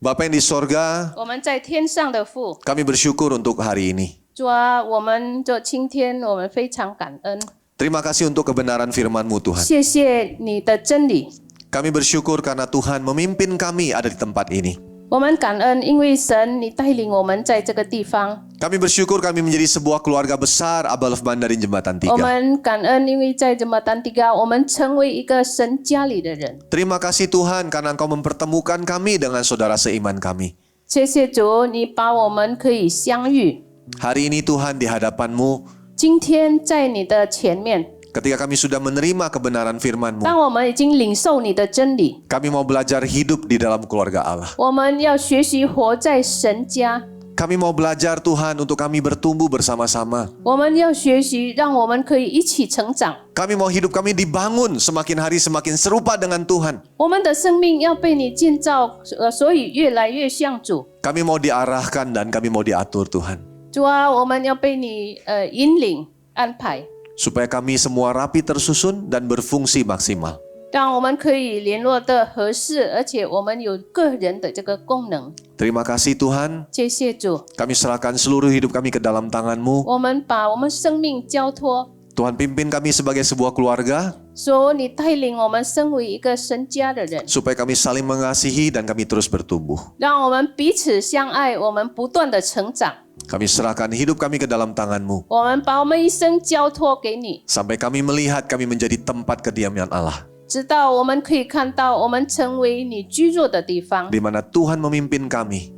Bapa yang di sorga, 我们在天上的父， kami bersyukur untuk hari ini. 主啊，我们这今天我们非常感恩， Terima kasih untuk kebenaran firman-Mu Tuhan. 谢谢你的真理。 Kami bersyukur karena Tuhan memimpin kami ada di tempat ini. 我们感恩，因为神你带领我们在这个地方。 Kami bersyukur kami menjadi sebuah keluarga besar Abalef Mandarin Jembatan 我 3. 们感恩，因为在Jembatan 3，我们成为一个神家里的人。 Terima kasih Tuhan karena Engkau mempertemukan kami dengan saudara seiman kami. 谢谢主，你把我们可以相遇。 Hari ini Tuhan di hadapan-Mu, 今天在你的前面， ketika kami sudah menerima kebenaran firman-Mu, 当我们已经领受你的真理， kami mau belajar hidup di dalam keluarga Allah. 我们要学习活在神家。 Kami mau belajar Tuhan untuk kami bertumbuh bersama-sama. 我们要学习，让我们可以一起成长。 Kami mau hidup kami dibangun semakin hari semakin serupa dengan Tuhan. 我们的生命要被你建造，所以越来越像主。 Kami mau diarahkan dan kami mau diatur Tuhan. 主啊，我们要被你引领安排， Supaya kami semua rapi tersusun dan berfungsi maksimal. 让我们可以联络的合适，而且我们有个人的这个功能。 Terima kasih Tuhan. 谢谢主， Kami serahkan seluruh hidup kami ke dalam tangan-Mu. 我们把我们生命交托， Tuhan pimpin kami sebagai sebuah keluarga. 说你带领我们身为一个神家的人， Supaya kami saling mengasihi dan kami terus bertumbuh. 让我们彼此相爱，我们不断的成长。 Kami serahkan hidup kami ke dalam tangan-Mu. 我们把我们一生交托给你， Sampai kami melihat kami menjadi tempat kediaman Allah. 直到我们可以看到我们成为你居住的地方。 Di mana Tuhan memimpin kami.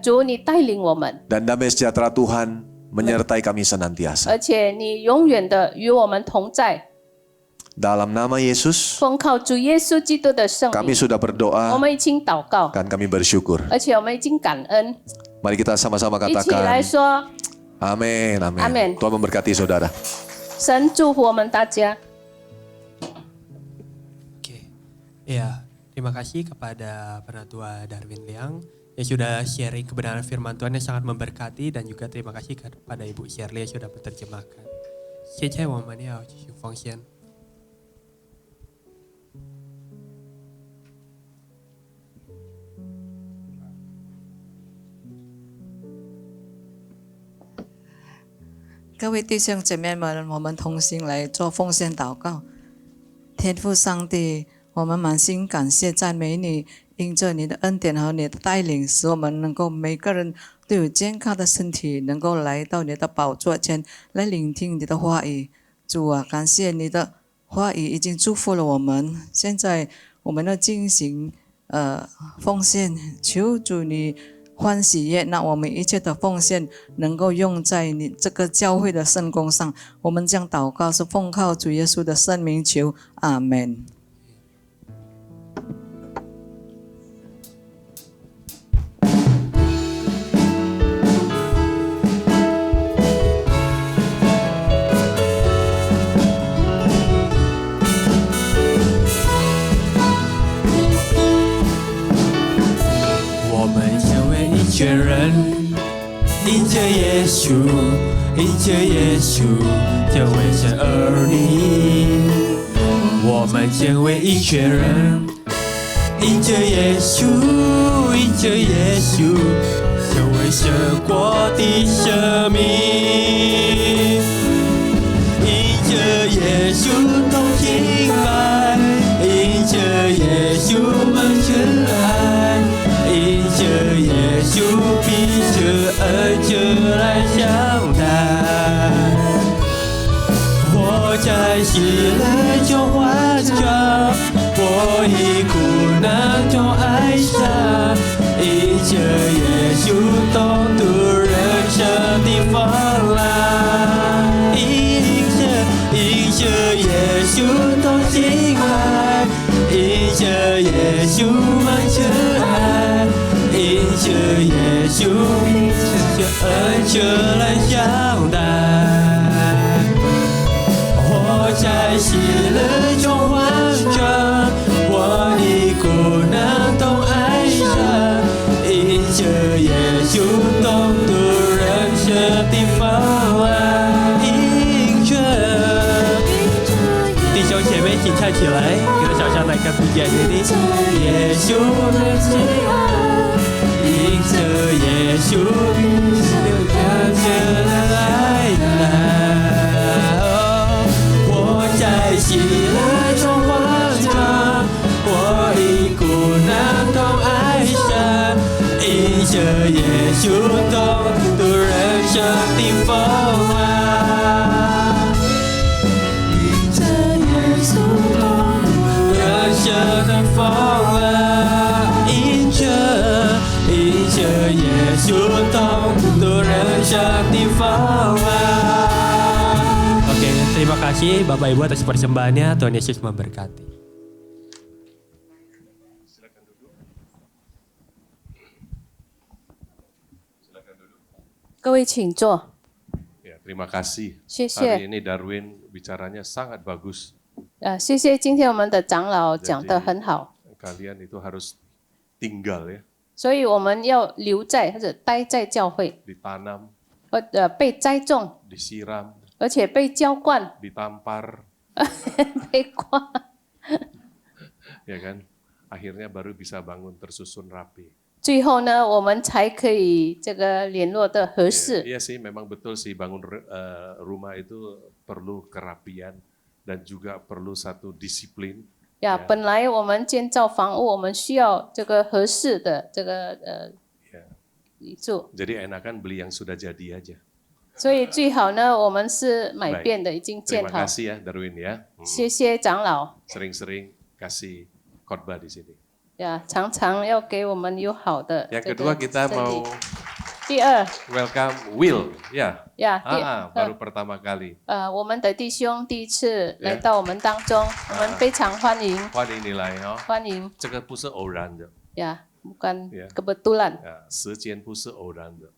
主，你带领我们， Dan damai sejahtera Tuhan menyertai kami senantiasa. 而且你永远的与我们同在。 Dalam nama Yesus, 奉靠主耶稣基督的圣 kami 名， sudah 我 berdoa 们已经祷告， dan kami bersyukur. 而且我们已经感恩， Mari kita sama-sama 一起来 katakan, 说， Amin, amin. Amin. Tuhan memberkati saudara. 神祝福我们大家。 Oke, ya terima kasih kepada Penatua Darwin Liang yang sudah sharing kebenaran firman Tuhan yang sangat memberkati dan juga terima kasih kepada Ibu Shirley yang sudah menerjemahkan. 现在我们要继续奉献。 各位弟兄姐妹们，我们同心来做奉献祷告。天父上帝，我们满心感谢赞美你，因着你的恩典和你的带领，使我们能够每个人都有健康的身体，能够来到你的宝座前来聆听你的话语。主啊，感谢你的话语已经祝福了我们。现在我们要进行奉献，求主你 欢喜悦纳我们一切的奉献，能够用在你这个教会的圣工上。我们将祷告是奉靠主耶稣的圣名求，阿门。 我们成为一群人，因着耶稣，因着耶稣，成为神儿女。我们成为一群人，因着耶稣，因着耶稣，成为神国的生命。因着耶稣同心来，因着耶稣满全爱。 因着耶稣比着恩着来相待，我在喜乐中欢唱，我以苦难中哀伤。因着耶稣懂得人生的风浪，因着耶稣同心来，因着耶稣满全爱。 因着耶稣，着恩着来相待，我在喜乐中欢唱，我的苦难都哀伤。因着耶稣懂得人生的风浪，因着弟兄姐妹一起唱起来，给我想象那个不一样的耶稣的最爱。 因着耶稣，流着爱来，我在喜乐中欢唱，我的苦难都哀伤。因着耶稣懂得人生的风浪，因着耶稣懂得人生的风浪，因着。 因着耶稣懂得人生的风浪。Oke, terima kasih Bapak Ibu atas persembahannya. Tuhan Yesus memberkati. 各位请坐。 Ya, terima kasih. 谢谢。 Hari ini Darwin bicaranya sangat bagus. 谢谢今天我们的长老讲得很好， Kalian itu harus tinggal ya, 所以我们要留在或者待在教会， ditanam, 被栽种， disiram, 而且被浇灌， ditampar, 被刮， ya kan? Akhirnya baru bisa bangun tersusun rapi. 最后呢，我们才可以这个联络的合适。 Iya sih, memang betul sih bangun rumah itu perlu kerapian dan juga perlu satu disiplin. 呀，本来我们建造房屋，我们需要这个合适的这个Ya. 礼数， Jadi enakan beli yang sudah jadi aja. 所以最好呢，我们是买 Baik. 遍的，已经建 Terima 好。 kasih ya Darwin ya. 谢谢长老 Sering-sering kasih khotbah di sini. 呀，常常要给我们有好的 Yang 这 kedua 个 kita 真理 mau 第二， welcome Will, ya. 呀， Baru pertama kali. 我们的弟兄第一次 Yeah. 来到我们当中，我们非常欢迎，欢迎你来哦，欢迎这个不是偶然的，呀，bukan Yeah. kebetulan，时间不是偶然的，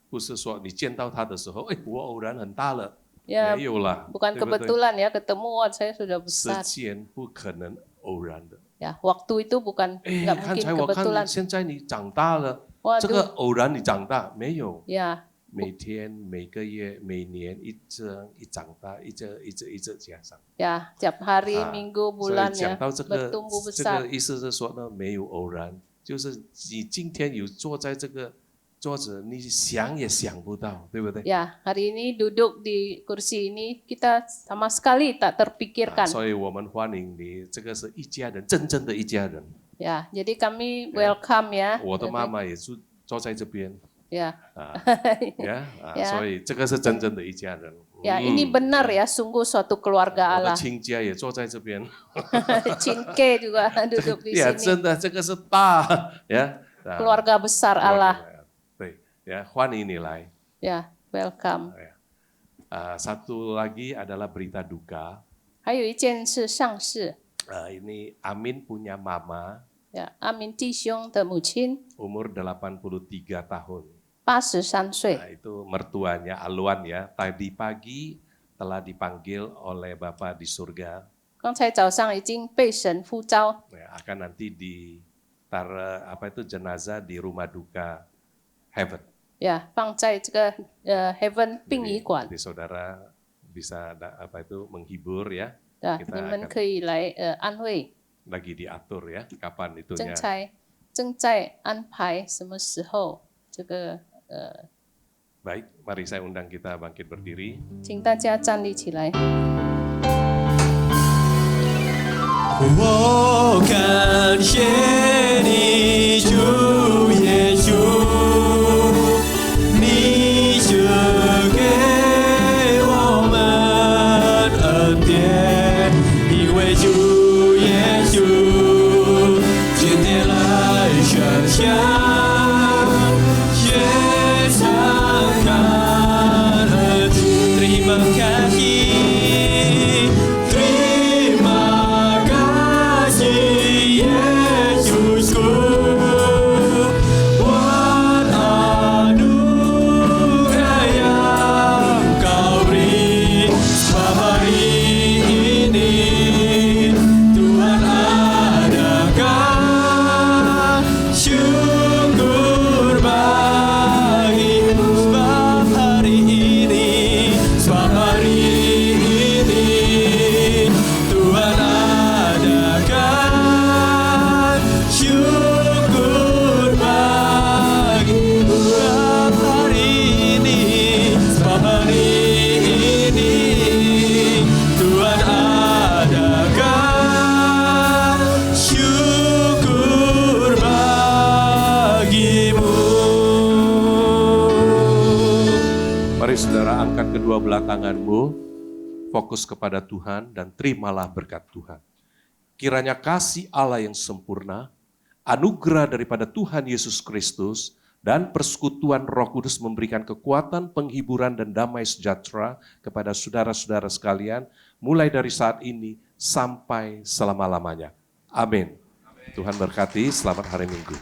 不是说你见到他的时候，哎，我偶然很大了， ya 没有啦， bukan 对不对？ kebetulan ya ketemu, wah saya sudah 时 besar，间不可能偶然的。 ya waktu itu bukan 哎， nggak 刚 mungkin 才我看 kebetulan，现在你长大了， waduh，这个偶然你长大没有？ ya 每天、每个月、每年一长大，一直加上。 ya tiap hari 啊 minggu 所以 bulan 讲 ya 到这个 bertumbuh 这 besar， 个意思是说呢，没有偶然，就是你今天有坐在这个桌子，你想也想不到，对不对？ ya hari ini duduk di kursi ini kita sama sekali tak terpikirkan，所以我们欢迎你，这个是一家人，真正的一家人。 ya jadi kami welcome ya， 我的妈妈也是坐在这边 ya 啊 Ya. 所以这个是真正的一家人。 ya ini benar ya sungguh suatu keluarga 我的 Allah， 亲家也坐在这边， Cinke juga duduk di 呀， sini， 真的这个是大呀， keluarga besar Allah， 对呀，欢迎你来。 ya welcome。 Satu lagi adalah berita duka. 还有一件是上市， Ini Amin punya mama 呀，阿明弟兄的母亲 umur 83 tahun. 83岁， Nah, itu mertuanya Alwan ya. Tadi pagi telah dipanggil oleh Bapa di surga. 刚才早上已经被神呼召， Akan nanti ditaruh jenazah di rumah duka Heaven. 呀，放在这个Heaven 殡仪馆， Jadi saudara bisa menghibur ya. 对吧？ kita 你们 akan 可以来安慰， lagi diatur ya kapan 正在安排什么时候这个 Baik, mari saya undang kita bangkit berdiri. 请大家站立起来。我感谢你，主耶稣，你赐给我们恩典，因为主耶稣今天来宣讲，也常看恩，terima kasih。Terima kasih Yesusku buat anugerah yang Kau beri sebab hari ini Tuhan adakan syukur bagimu sebab hari ini Tuhan adakan syukur bagimu hari ini sebab hari ini Tuhan adakan syukur bagimu. Mari saudara angkat kedua belah tanganmu, fokus kepada Tuhan dan terimalah berkat Tuhan. Kiranya kasih Allah yang sempurna, anugerah daripada Tuhan Yesus Kristus, dan persekutuan Roh Kudus memberikan kekuatan, penghiburan, dan damai sejahtera kepada saudara-saudara sekalian, mulai dari saat ini sampai selama-lamanya. Amin. Tuhan berkati, selamat hari Minggu.